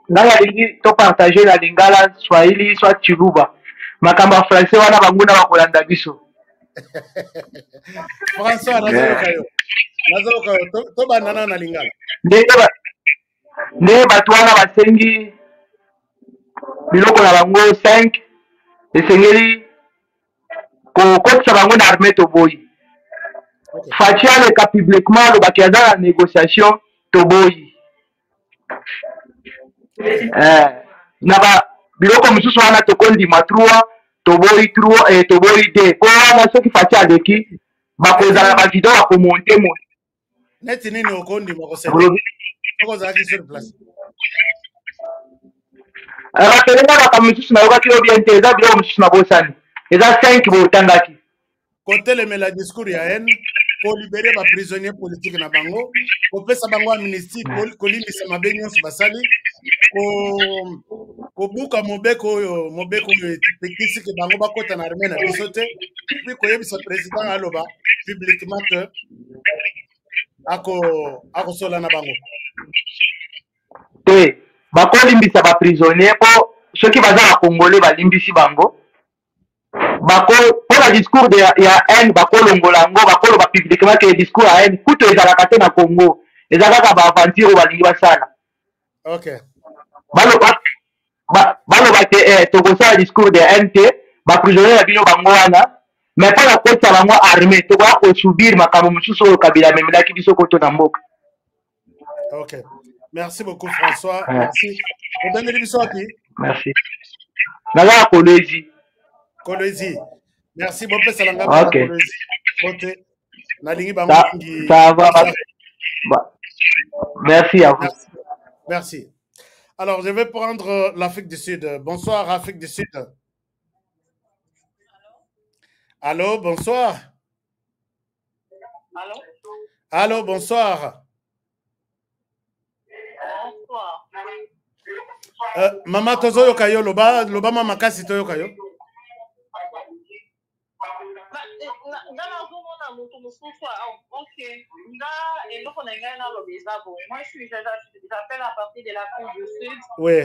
Nanga lingi to partager la lingala Swahili soit Chiluba. Makamba français wana banguna bakolanda biso. François nazo kayo to banana na lingala. Ne batwana basengi biloko na bango 5 esengeli ko kotsa bango na armée to boyi. Fatia le ka publiquement lo bakiaza la négociation to boyi. Naba biloko mususu wana tokondi matrua toboyi de ko wana soki fati aleki bakozala ba video bakomonte mo neti nini okondi makosela okozalaki sur place rappelenga baka mususu nayokaki lo bien te eza biloko mususu na bosani eza 5 botangaki kotelemela discours ya haine pour libérer ba prisonniers politiques na bango kopesa bango amnistie kolimbisa mabe nyonso basali kobuka mobeko oyo epekisi ke bango bakota na armée na biso te puis koyebisa président aloba publiquement que akosola na bango te bakolimbisa baprisonnier po soki baza na congolais balimbisi bango pour la discours ya haine bakolongola yango bakoloba publiquement ke discours ya haine kuto ezalaka te na Congo eza kaka baaventure oyo balingi basala. Ok. balobaki tokosala discours de nt baprisonnier na bino bango wana mais mpo na kotisa bango armé tokoya kosubir makambo mosusu oyo kabila amemelaki biso koto na mboka. Ok, merci beaucoup François. Merci. Merci. Naza Kolwezi. Kolwezi. Merci beaucoup Salanga. Ok. Ça va. Merci à vous. Merci. Alors, je vais prendre l'Afrique du Sud. Bonsoir, Afrique du Sud. Allô, bonsoir. Allô? Allô, bonsoir. Bonsoir. Mama Tozo Yokayo, Loba Mama Kasi Toyokayo. Moi, j'appelle à partir de l'Afrique du Sud. Oui.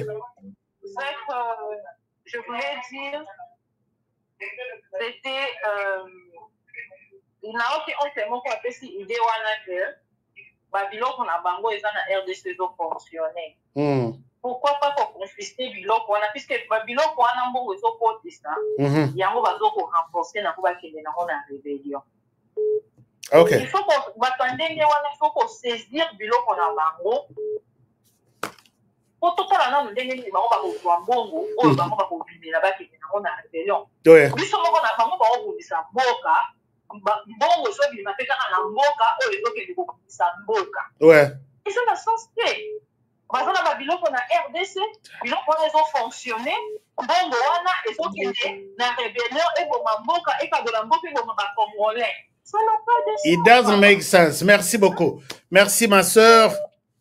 Je voulais dire, c'était, il n'a aucun enseignement qu'on appelle si idée ou que Babylone qu'on a bango et ça na RDC doit fonctionner. Pourquoi pas qu'on confisque Bilok on a puisque Babylone qu'on a un bon réseau protestant, il y a un réseau pour renforcer na kuba kende na la rébellion. Ok. Il faut qu'on saisir Bilok on a bango. Pour tout ça là nous ndenge bango ba ko mbongo, o bango ba ko bimela ba kende na la rébellion. Ouais. Biso moko na bango ba ko bisa mboka. Bongo so bi mapeka na mboka o ezokende ko bisa mboka. Ouais. Et c'est la sens que par exemple na biloko na RDC biloko wana ezo fonctionner bongo wana ezokende na rébellion eboma mboka ekabola mboka eboma ba congolais. Ça n'a pas de sens. It doesn't make sense. Merci beaucoup. Merci ma sœur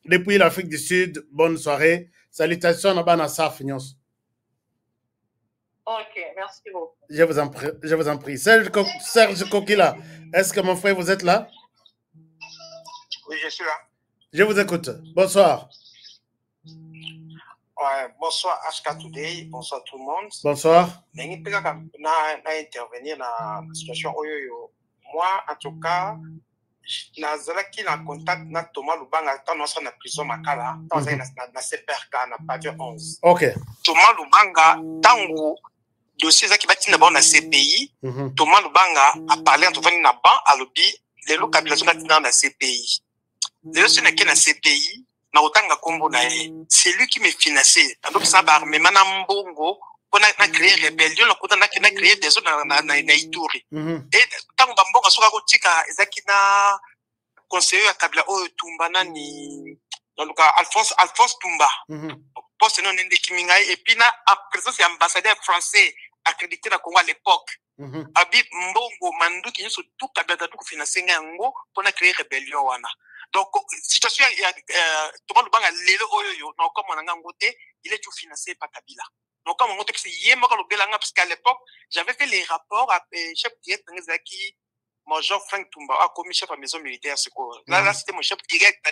depuis l'Afrique du Sud. Bonne soirée. Salutations à Banassa Fignos. Ok, merci beaucoup. Je vous en prie. Serge Kokila, est-ce que mon frère, vous êtes là? Oui, je suis là. Je vous écoute. Bonsoir. Ouais, bonsoir HK Today, bonsoir tout le monde. Bonsoir. Je vais intervenir dans la situation. Moi, en tout cas, nazalaki na contact na Thomas Lubanga tant on na prison makala tant na CPRK na pavillon 11. OK. Thomas Lubanga tango dossier zaki bati na ba na CPI. Thomas Lubanga a parlé entre vani na ban à lobby les localisations na CPI. Les dossiers na na CPI na otanga kombo na c'est lui qui me finançait. Donc ça ba armé mana mbongo pour na créer rébellion na créer des zones na Ituri. Et tant bambonga soka ko tika ezaki na conseiller à Kabila o Tumba nani donc Alphonse Tumba. Poste non ndé kimingai et puis na à présence ambassadeur français accrédité na Congo à l'époque. Abi mbongo mandu ki nso tout Kabila tout financer ngo pour na créer rébellion wana. Donc situation Thomas Lubanga lelo oyo na comme on a ngoté il est tout financé par Kabila. Donc comme on dit que c'est parce qu'à l'époque j'avais fait les rapports à chef direct Zaki Major Frank Tumba a commis chef à maison militaire secours. Là c'était mon chef direct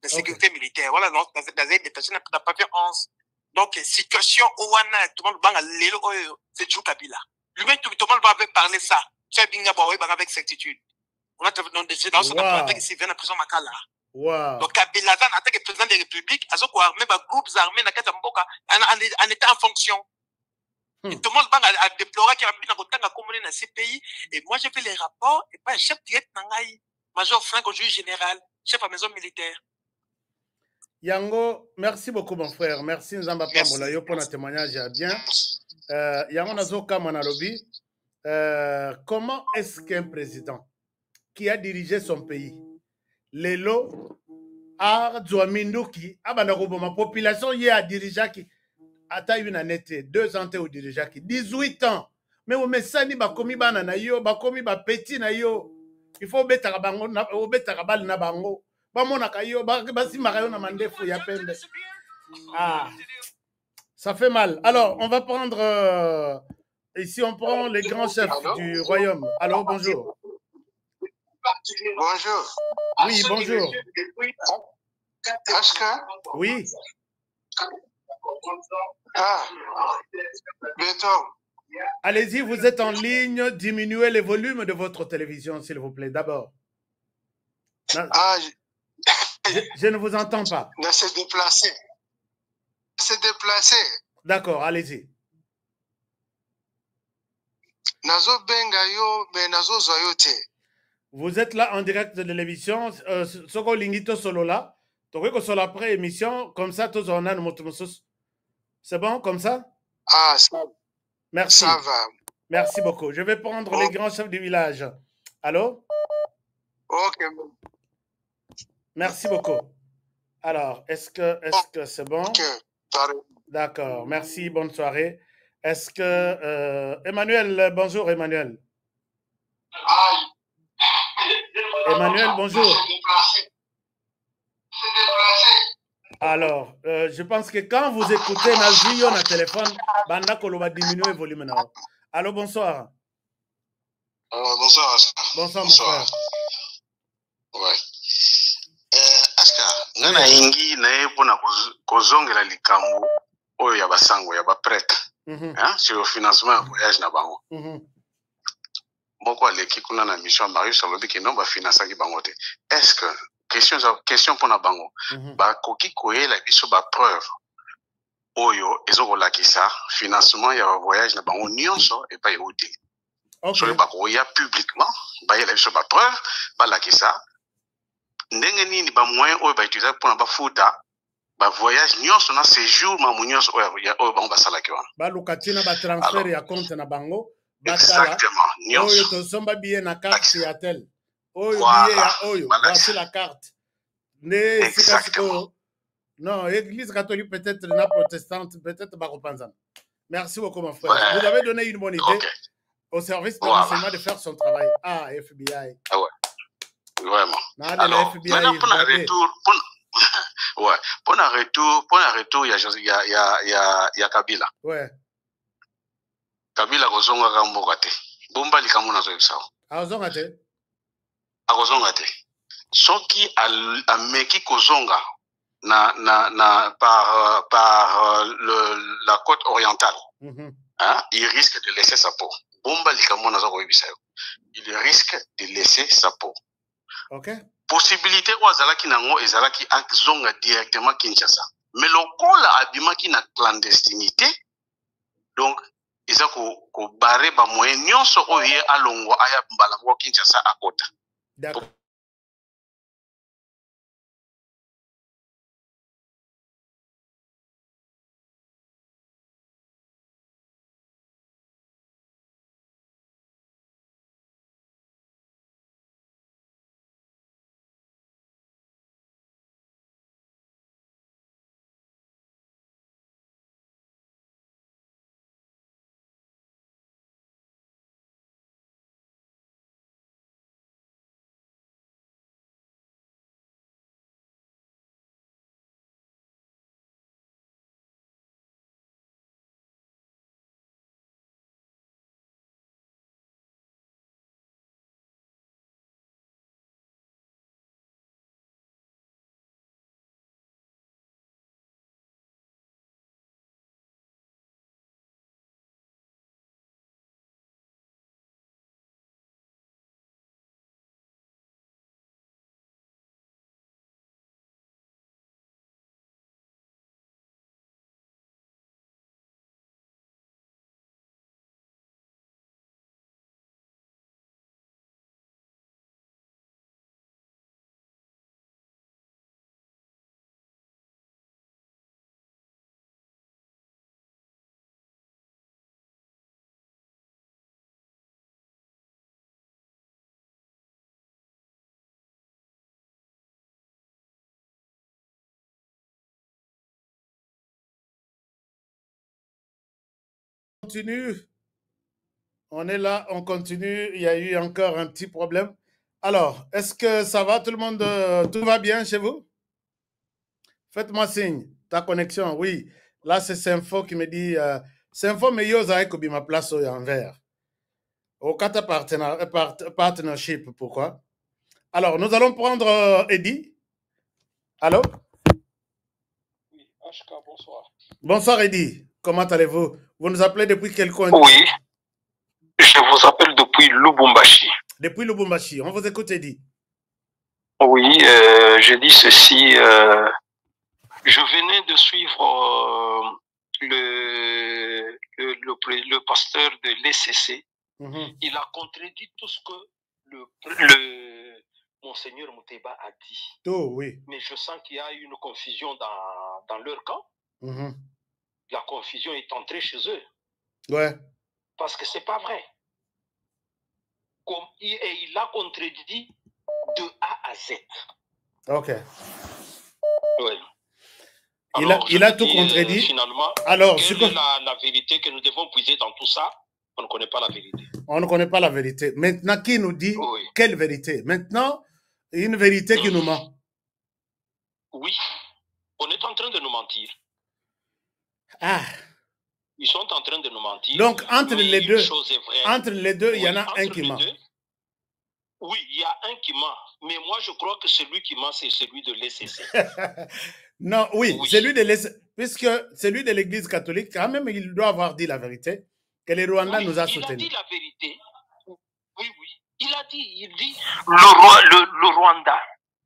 de sécurité militaire. Voilà donc dans cette détention n'a pas fait 11. Donc situation Owana Thomas Lubanga lelo oyo c'est Djou Kabila. Lui-même Thomas Lubanga avait parlé ça. Chef Binga Baoui avec certitude. On a dans ce cas qui vient à prison Makala. Wow. Donc Kabila en tant que président de la République, azoko armé ba groupes armés na kata mboka en état en fonction. Et tout le monde a déploré qu'il y a un retard à communiquer dans ces pays. Et moi j'ai fait les rapports et pas chef direct Nangaï, Major Frank au juge général, chef à maison militaire. Yango, merci beaucoup mon frère. Merci Nzamba Pambola yo pour le témoignage bien. Yango nazoka manalobi. Comment est-ce qu'un président qui a dirigé son pays Lelo a Zouaminduki, ma population y a dirigé qui a une année, 2 ans au dirigé qui 18 ans. Mais au messani ba komi bana na yo, ba komi ba petit na yo. Il faut betara bango na betara bal na bango. Ba mona kayo ba si marayo na mandefu ya pembe. Ah. Ça fait mal. Alors, on va prendre ici on prend les grands chefs du royaume. Alors, bonjour. Bonjour. Oui, bonjour. Ashka? Oui. Ah, bientôt. Allez-y, vous êtes en ligne. Diminuez le volume de votre télévision, s'il vous plaît, d'abord. Ah, je ne vous entends pas. De se déplacer. se déplacer. D'accord, allez-y. Nazo benga yo, mais nazo zoyote. Vous êtes là en direct de l'émission. Soko Lingito solo là. Toko solo après émission. Comme ça, tous on a nos motos. C'est bon comme ça? Ah, ça. Merci. Ça va. Merci beaucoup. Je vais prendre les grands chefs du village. Allô? Ok. Merci beaucoup. Alors, est-ce que c'est bon? Ok. D'accord. Merci. Bonne soirée. Est-ce que Emmanuel, bonjour Emmanuel. Emmanuel, bonjour. Alors, je pense que quand vous écoutez Nazio na téléphone, banda kolo va diminuer le volume na. Allô, bonsoir. Bonsoir. Bonsoir, mon frère. Ouais. Aska, ngana ingi na epona kozongela likambo oyo ya basango ya ba prêtre. Sur le financement du voyage na bango. Moko aleki kuna na mission Marius alobi ke non ba financer ki bango te. Est-ce que question pona bango ba koki koyela biso ba preuve oyo ezokolakisa financement ya voyage na bango nyonso et pas yote. So ba koya publiquement ba yela biso ba preuve ba lakisa ndenge nini ba moyen oyo ba utiliser pona ba futa ba voyage nyonso na séjour ma nyonso oyo bango basalaki wana ba lukatina ba transfert ya compte na bango exactement nyonso oyo to somba billet na carte ya tel oyo billet ya oyo voici la carte ne sikasiko non église catholique peut-être na protestante peut-être ba repensan. Merci beaucoup mon frère. Vous avez donné une bonne idée au service de renseignement de faire son travail. Ah, FBI. Ah ouais. Vraiment. Alors, maintenant pour un retour ouais, pour un retour, il y a Kabila. Ouais. Kabila kozonga kamboka te. Bomba likambo na zo sao. Azonga te. Akozonga te. Soki ameki kozonga par la côte orientale. Il risque de laisser sa peau. Bomba likambo na zo koyebisa yo. Il risque de laisser sa peau. OK. Possibilité ou azalaki nango ezalaki akzonga directement Kinshasa. Mais lokola abimaki na clandestinité, donc eza ko barrer ba moyen nyonso oye alongo aya mbalango Kinshasa akota. D'accord. Continue. On est là, on continue. Il y a eu encore un petit problème. Alors, est-ce que ça va tout le monde? Tout va bien chez vous? Faites-moi signe. Ta connexion, oui. Là, c'est Sympho qui me dit Sympho, mais yo, ça a ma place en vert. Au Kata Partnership, pourquoi? Alors, nous allons prendre Eddy. Allô? Oui, HK, bonsoir. Bonsoir, Eddy. Comment allez-vous? Vous nous appelez depuis quel coin? Oui, je vous appelle depuis Lubumbashi. Depuis Lubumbashi. On vous écoute, Eddy. Oui, je dis ceci. Je venais de suivre le pasteur de l'ECC. Il a contredit tout ce que le Monseigneur Mouteba a dit. Oh, oui. Mais je sens qu'il y a une confusion dans leur camp. La confusion est entrée chez eux. Ouais. Parce que c'est pas vrai. Et il a contredit de A à Z. Ok. Oui. Il a tout contredit. Finalement, alors, quelle est la vérité que nous devons puiser dans tout ça? On ne connaît pas la vérité. On ne connaît pas la vérité. Maintenant, qui nous dit quelle vérité? Maintenant, une vérité qui nous ment. Oui. On est en train de nous mentir. Ah. Ils sont en train de nous mentir. Donc, entre les deux, il y en a un qui ment. Oui, il y a un qui ment. Mais moi, je crois que celui qui ment, c'est celui de l'ECC. Non, oui, celui de l'ECC. Puisque celui de l'Église catholique, quand même, il doit avoir dit la vérité, que les Rwandais nous a soutenus. Il a dit la vérité. Oui. Il a dit, le Rwanda,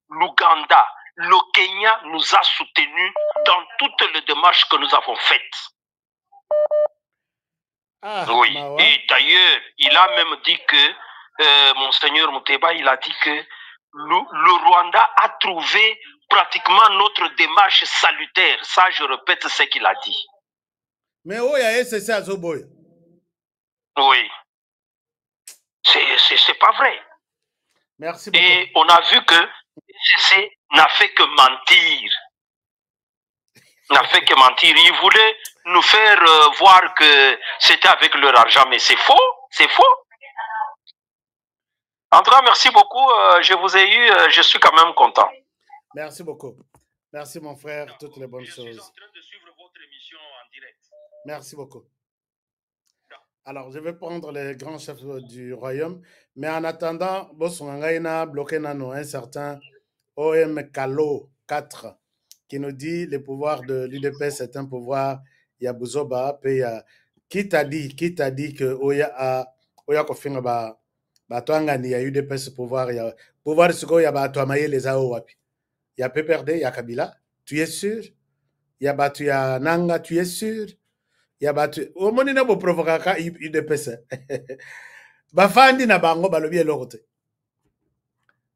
l'Ouganda, le Kenya nous a soutenus dans toutes les démarches que nous avons faites. Oui. Et d'ailleurs, il a même dit que Monseigneur Mouteba, il a dit que le Rwanda a trouvé pratiquement notre démarche salutaire. Ça, je répète ce qu'il a dit. Mais où il y a SSC à Zoboy? Oui. C'est pas vrai. Merci beaucoup. Et on a vu que SSC n'a fait que mentir. N'a fait que mentir. Ils voulaient nous faire voir que c'était avec leur argent, mais c'est faux. C'est faux. En tout cas, merci beaucoup. Je vous ai eu. Je suis quand même content. Merci beaucoup. Merci, mon frère. Toutes les bonnes choses. Je suis en train de suivre votre émission en direct. Merci beaucoup. Alors, je vais prendre les grands chefs du royaume. Mais en attendant, Bossongaina bloqué nano un certain OM Kalo 4 qui nous dit le pouvoir de l'UDP, c'est un pouvoir. Il y a Bouzoba, qui t'a dit que Oya Kofinga il y a UDP ce pouvoir. Il y a pouvoir de ce qu'il y a Batoamaye les Aowapi. Il y a PPRD, il y a Kabila. Tu es sûr? Il y a Batu, il y a Nanga, tu es sûr? Il y a Batu. Au moins, il y a un provocateur UDP. Bafandi na bango balobi elorote.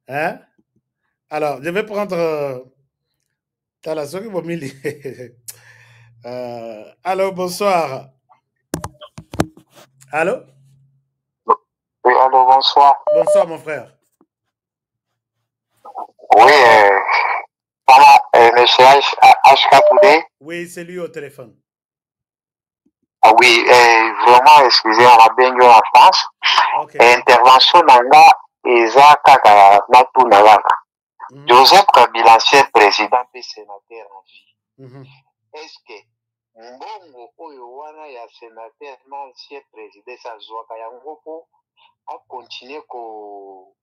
Hein? Alors, je vais prendre Talasoki Bomili. Allô, bonsoir. Allô? Oui, allô, bonsoir. Bonsoir, mon frère. Oui, monsieur HK Toudé. Oui, c'est lui au téléphone. Ah oui, vraiment, excusez-moi, bien en France. Okay. Intervention nanga eza kaka natuna kaka. Joseph Kabila, ancien président et sénateur en vie. Est-ce que mbongo oyo wana ya sénateur na ancien président sa zwaka yango po a continuer ko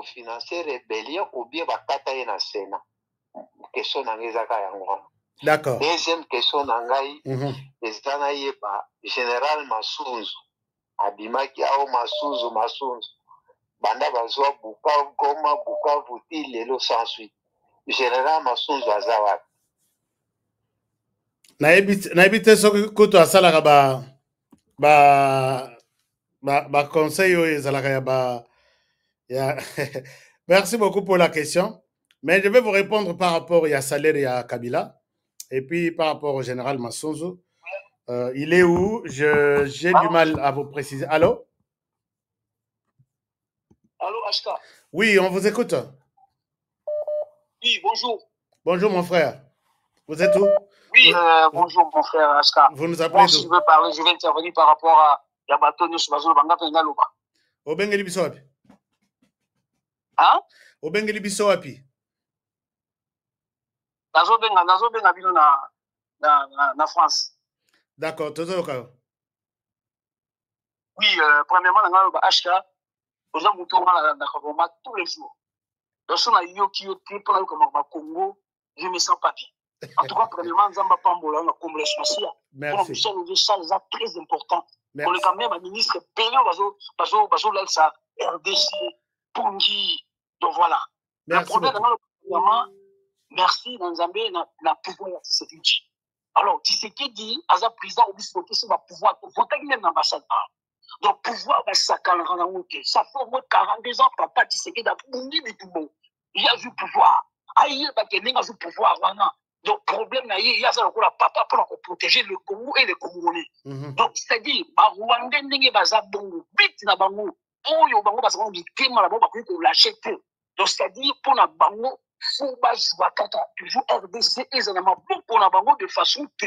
financer rébellion ou bien bakata ye na Sénat? Question nanga ezaka yango. D'accord. Deuxième question nangai eza na yeba général Masunzu abimaki ao Masunzu banda bazwa Bukavu Goma Bukavu ti lelo sans suite. Général Masunzu aza wapi? nayebi te soki kutu asalaka ba conseil oyo ezalaka ya Merci beaucoup pour la question, mais je vais vous répondre par rapport à salaire et à Kabila et puis par rapport au général Masunzu. Il est où? J'ai du mal à vous préciser. Allô? Allô, HK? Oui, on vous écoute. Oui, bonjour. Bonjour, mon frère. Vous êtes où? Oui, bonjour, mon frère HK. Vous nous appelez d'où? Si je veux parler, je vais intervenir par rapport à Yabato Nyosubazolo Bangata Naloba. Obengeli biso wapi? Hein? Obengeli biso wapi? Nazobenga bino na France. D'accord, tozoka. Oui, premièrement, dans le HK, nous avons tous les jours. Lorsqu'on a yoki pour le Congo, je me sens papier. En tout cas, premièrement, nous avons pas Pambola, on a comblé ce merci. C'est très important. Pour le caméra, le ministre payant, Bazo Lalsa, RDC, Pongi. Donc voilà. Merci. Le problème, premièrement, merci na Nzambe na pouvoir ya Tshisekedi. Alors Tshisekedi aza président au biso que va pouvoir voter même l'ambassade. Donc pouvoir va sakalanga na wote. Ça fait au moins 42 ans papa Tshisekedi a bondi de tout bon. Il a vu pouvoir. Aïe ba keninga vu pouvoir wana. Donc problème na il y a ça la papa pour protéger le Congo et les Congolais. Donc c'est-à-dire ba Rwanda ndenge baza bongo bit na bango. Oyo bango ba sa bitema la bango ba ko lâcher tout. Donc c'est-à-dire pour na bango faut pas jouer kaka toujours RDC et na maboko pour na bango de façon que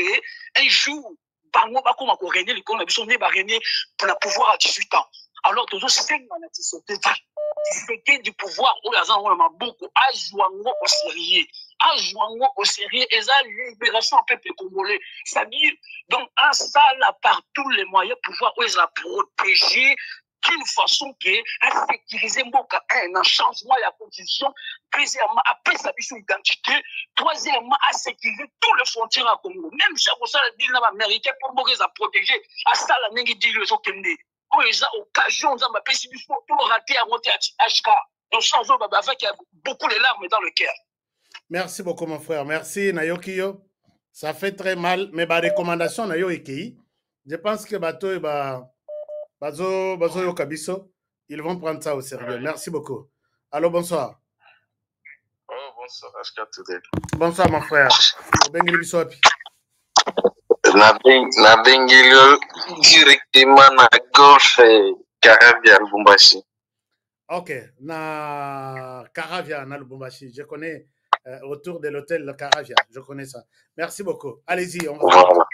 un jour bango ba koma ko régner le Congo biso ne ba régner pour le pouvoir à 18 ans. Alors toujours c'est na c'est du pouvoir où la zone na maboko a jouer au sérieux. A jouer au sérieux et ça libération un peuple congolais. C'est-à-dire donc à ça là par tous les moyens pouvoir où la protéger d'une façon qui est à sécuriser un changement de la constitution, deuxièmement, à paix sa identité, troisièmement, à sécuriser tous les frontières à Congo. Même si on a dit l'Américain pour les protéger, à ça, la n'est dit les autres. Pour les occasions, on a fait pour rater à monter à HK. Donc, sans eux, avec beaucoup de larmes dans le cœur. Merci beaucoup, mon frère. Merci, Nayokiyo. Ça fait très mal, mais ma recommandation, Nayo Ekei, je pense que Bato et Bazo Yokabiso, ils vont prendre ça au sérieux. Merci beaucoup. Allô, bonsoir. Oh, bonsoir, bonsoir, mon frère. Na bengilio directement na golf Caravia Lubumbashi. Ok, na Caravia na Lubumbashi. Je connais autour de l'hôtel Caravia. Je connais ça. Merci beaucoup. Allez-y, on va. Voilà.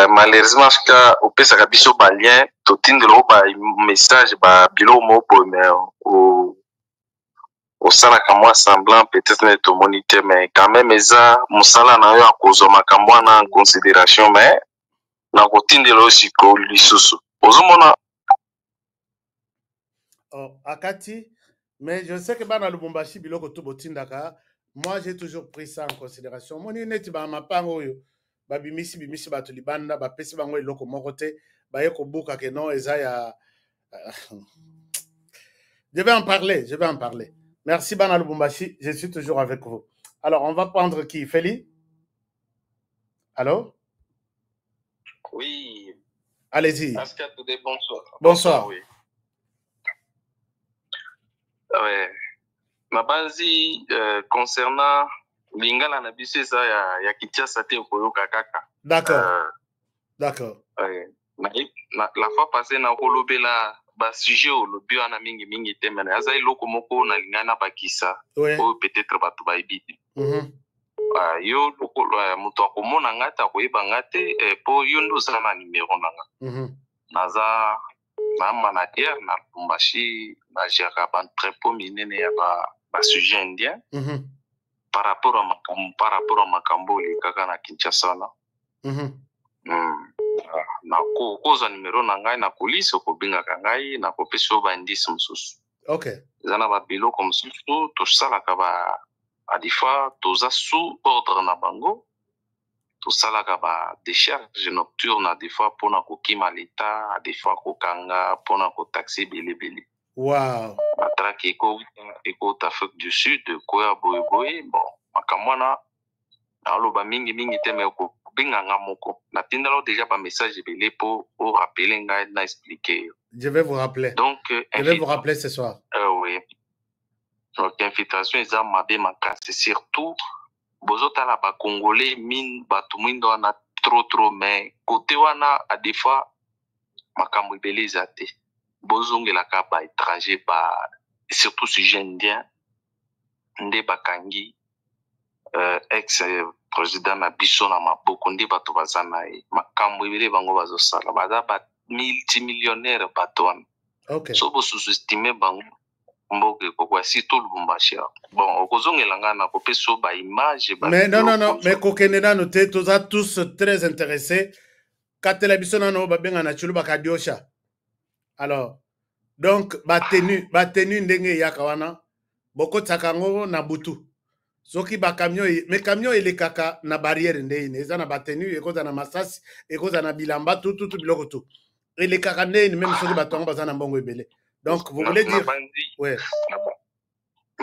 Malheureusement ka opesaka biso balien totindelo ba message ba bilo moko mais au salaka moi semblant peut-être ne to moniteur mais quand même eza musala na yo akozo makambo na en considération mais na kotindelo siko lisusu ozomona akati mais je sais que bana Lubumbashi biloko to botindaka moi j'ai toujours pris ça en considération moni neti ba mapango yo babimisi bimisi bato libanda bapesi bango eloko moko te baye kobuka ke non eza ya je vais en parler. Merci Bana Lubumbashi, je suis toujours avec vous. Alors on va prendre qui? Feli? Allô? Oui. Allez-y. Bonsoir. Bonsoir. Oui. Ouais. Ma base concernant Lingala na biso eza ya Kinshasa te okoyoka kaka. D'accord. La fois passée na kolobela ba sujet olobi wana mingi te mais aza eloko moko na lingana bakisa. Oyo peut-être bato ba ebiti. Yo lokolo moto akomona ngata koyeba ngate po yo ndo za na numéro nanga. Naza na manager na Lubumbashi na gérera ban trepo minene ya ba sujet indien. Par rapport à makambo kaka na Kinshasa na na koza numéro na ngai na police okobengaka ngai na kopesa ba indice mosusu. Okay. Zana ba biloko mosusu tosalaka ba adifa toza sous ordre na bango tosalaka ba décharge nocturne à des fois pona kokima l'état à des fois kokanga pona ko taxi belebele. Wow. Matraki eko Afrique du Sud koya boy bon makamwana aloba mingi te me ko binganga moko na tindalo déjà ba message belé pour rappeler ngai na expliquer. Je vais vous rappeler. Donc je vais vous rappeler ce soir. Oui. Donc invitation eza mabe makasi surtout bozota la ba congolais min batu mwindo wana trop mais côté wana à des fois makambo belé zate. Bozongela ka ba étranger ba surtout sujet indien nde bakangi ex président na biso na maboko nde bato bazana makambo ebele bango bazosala baza ba multimillionnaire bato wana. Okay. So bo sous-estimer bango mboke kokwa sito Lubumbashi. Bon okozongela nga na kopeso ba image ba. Mais non mais kokende na noté toza tous très intéressés katela biso na no babenga na chulu bakadiosha. Alors donc batenu ndenge yaka wana boko tsakango na butu soki ba camion mais camion ele kaka na barrière ndene eza na batenu ekoza na masasi ekoza na bilamba tout biloko tout ele kaka ndene même soki batongo bazana mbongo ebele donc vous voulez dire ouais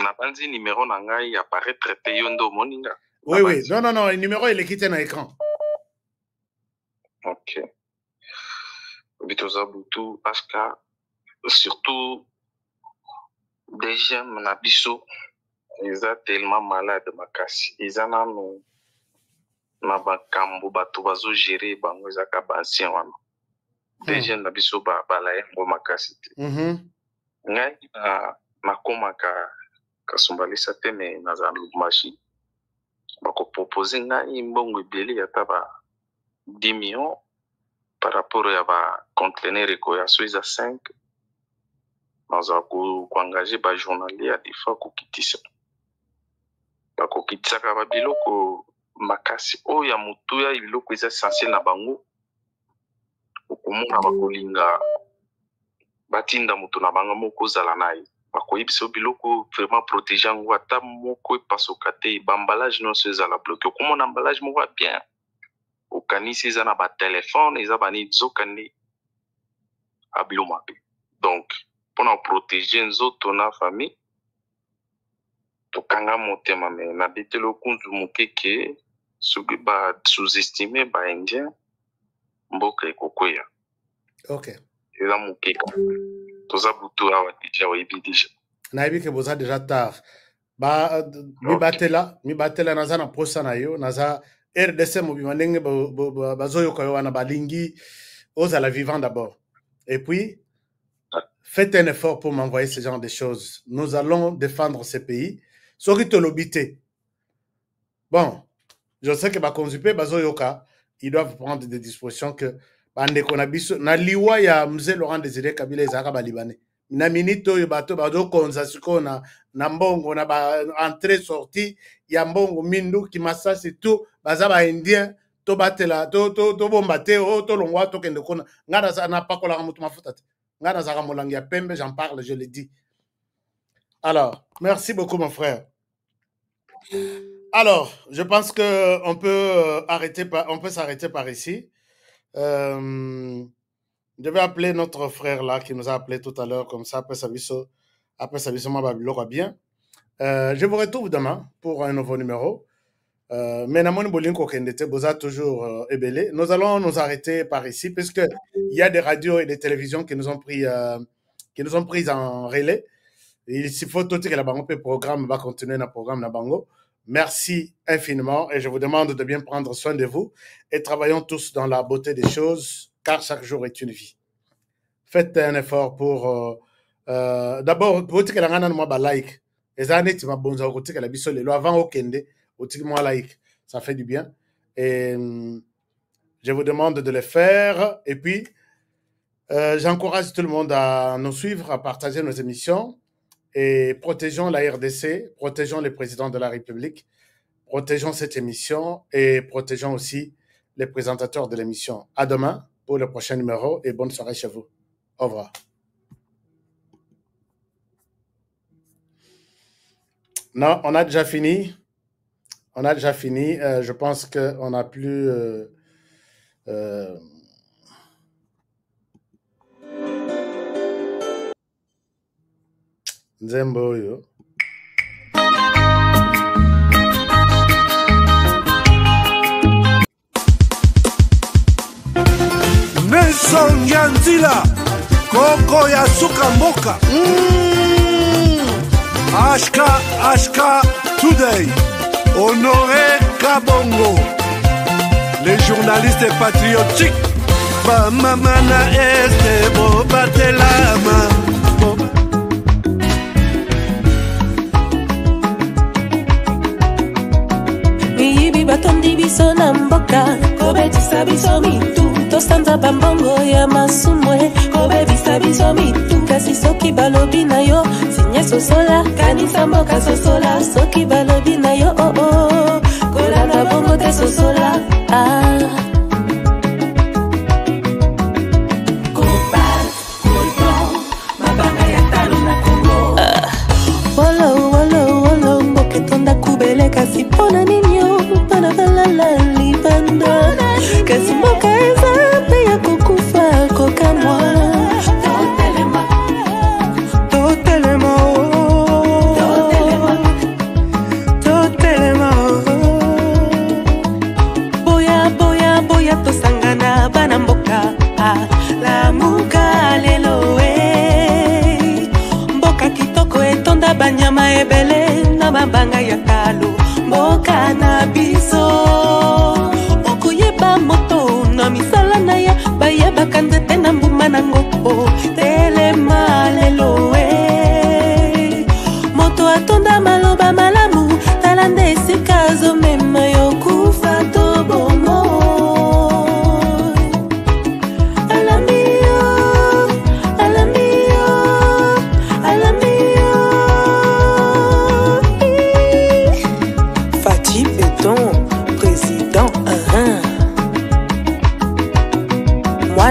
Na banzi numéro na ngai apparaître te yondo moninga. Oui, oui. Non, non, non. Le numéro, il est quitté dans l'écran. Ok. Bitoza Boutou, Aska, surtout des jeunes na biso, ils sont tellement malades makasi. Ils en ont na bakambo bato bazo gérer bango ezaka basien wana. Des jeunes na biso ba la yango makasi te. Ngai na komaka kasumbalisa te me naza lumashi. Bako proposer ngai mbongo ebele ata ba 10 millions par rapport à ba conteneur ekoya soiza 5 naza ko engager ba journalier à des fois ko kitisa. Bako kitisa ka ba biloko makasi o ya mutu ya biloko eza essentiel na bango. Okomona bakolinga batinda mutu na bango moko zala nayi. Bakoyebisa biloko vraiment protéger ngo ata moko epasoka te bamballage non se zala bloqué. Okomona emballage moko bien. Okanisi eza na ba téléphone eza bani zokani abiloma pe. Donc pour nous protéger nzoto na famille tokanga motema me na betelo kunzu mokeke soki ba sous-estimer ba indien mboka ekokoya. OK. Eza mokeka. Toza butu awa déjà oyebi déjà. Na yebi ke boza déjà tard. Ba mi batela naza na posa na yo naza RDC mobima ndenge bazoyoka yo wana balingi ozala vivant d'abord. Et puis faites un effort pour m'envoyer ce genre de choses. Nous allons défendre ce pays. Soki tolobité. Bon, je sais que bakonzupe bazoyoka, ils doivent prendre des dispositions que bande konabiso na liwa ya mzee Laurent Désiré Kabila ezaka ba libanais. Na minito yo bato bazo konza siko na mbongo na ba entrée sortie ya mbongo mindu ki masasi tout baza ba indien to batela to bomba te o to longwa to kende kona ngana za na pakola ka mutu mafuta te ngana za ka molangi ya pembe, j'en parle, je le dis. Alors, merci beaucoup mon frère. Alors, je pense que on peut s'arrêter par ici. Je vais appeler notre frère là qui nous a appelé tout à l'heure comme ça après sa biso ma bien. Je vous retrouve demain pour un nouveau numéro. Mais namoni bolinko kendete boza toujours ébélé. Nous allons nous arrêter par ici puisque il y a des radios et des télévisions qui nous ont pris en relais. Il faut tout que la bango peut programme va continuer dans programme na bango. Merci infiniment et je vous demande de bien prendre soin de vous et travaillons tous dans la beauté des choses car chaque jour est une vie. Faites un effort pour d'abord pour que la ngana moi ba like. Ezane ti mabonza ko tika la biso le avant okende moi like, ça fait du bien. Et je vous demande de le faire. Et puis, j'encourage tout le monde à nous suivre, à partager nos émissions. Et protégeons la RDC, protégeons les présidents de la République, protégeons cette émission et protégeons aussi les présentateurs de l'émission. À demain pour le prochain numéro et bonne soirée chez vous. Au revoir. Non, on a déjà fini. On a déjà fini. Je pense qu'on n'a plus... Nzembo yo. Nelson Yanzila Koko ya suka mboka Ashka Today Honoré Kabongo, les journalistes patriotiques. Bamamana este bobatelama. Miyibi batondi biso na mboka, kobetisa biso mitu. Tosanza bambongo ya masumwe, kobebisa biso mitu. Kasi soki balobi na yo, sinye sosola, kanisa mboka sosola. Soki balobi na yo, oh oh, kolanda bongo te sosola. Mabanga ya talo na Kongo. Wolo, mboke tonda kubele kasi pona ninyo, pana balala libanda. Kasi mboka eza pe ya kukufa kokamwa. Totelema, mabanga ya talo mboka na biso okoyeba moto na misala na ya bayebaka nzete na mbuma nango telema lelo moto atonda maloba malamu tala nde esika azomema yo kufa to bomo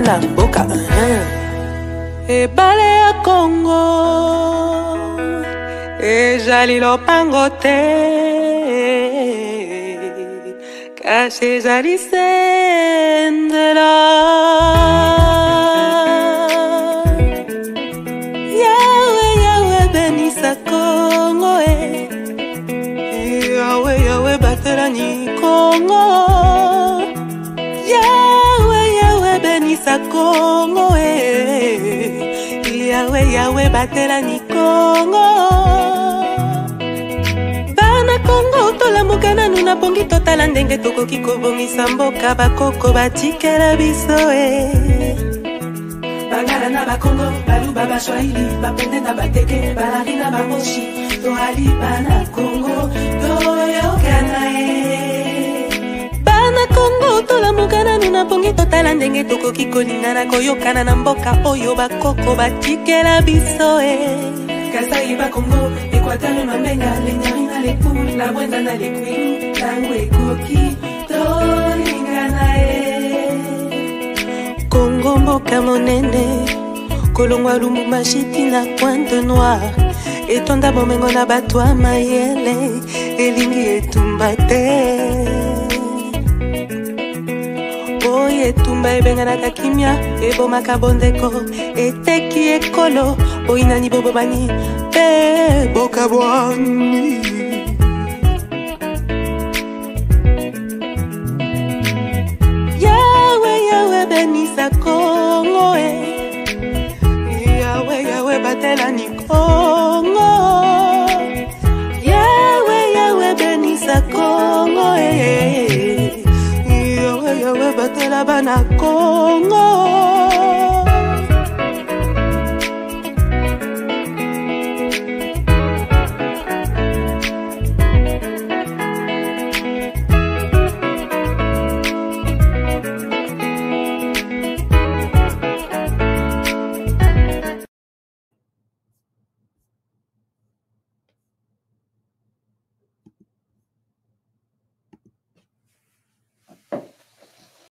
na mboka ebale ya Congo ezali lopango te kasi ezali sendela yawe yawe benisa Congo yawe yawe batelani Congo benisa Congo yawe yawe batela ni Congo bana Congo tolamuka nanu na pongi totala ndenge tokoki kobongisa mboka bakoko batikela biso bangala na bakongo baluba bashwahili bapende na bateke balari na bamoshi toali bana Congo toyokana Congo tolamuka nanu na pongi totala ndenge tokoki kolingana koyokana na mboka oyo bakoko batikela biso Kasai ba Congo Equateur Mamenga lenyari na lepu la bwenda na lekwilu tango ekoki tolingana Congo mboka monene kolongwa Lumumba shiti na Pointe Noire etonda bomengo na bato ya mayele elingi etumba te etumba ebenganaka kimia ebomaka bondeko eteki ekolo boinani bobobani pe bokabwani yawe yawe benisa Congo yawe yawe batelani Congo yawe yawe benisa Congo yawe batela bana Congo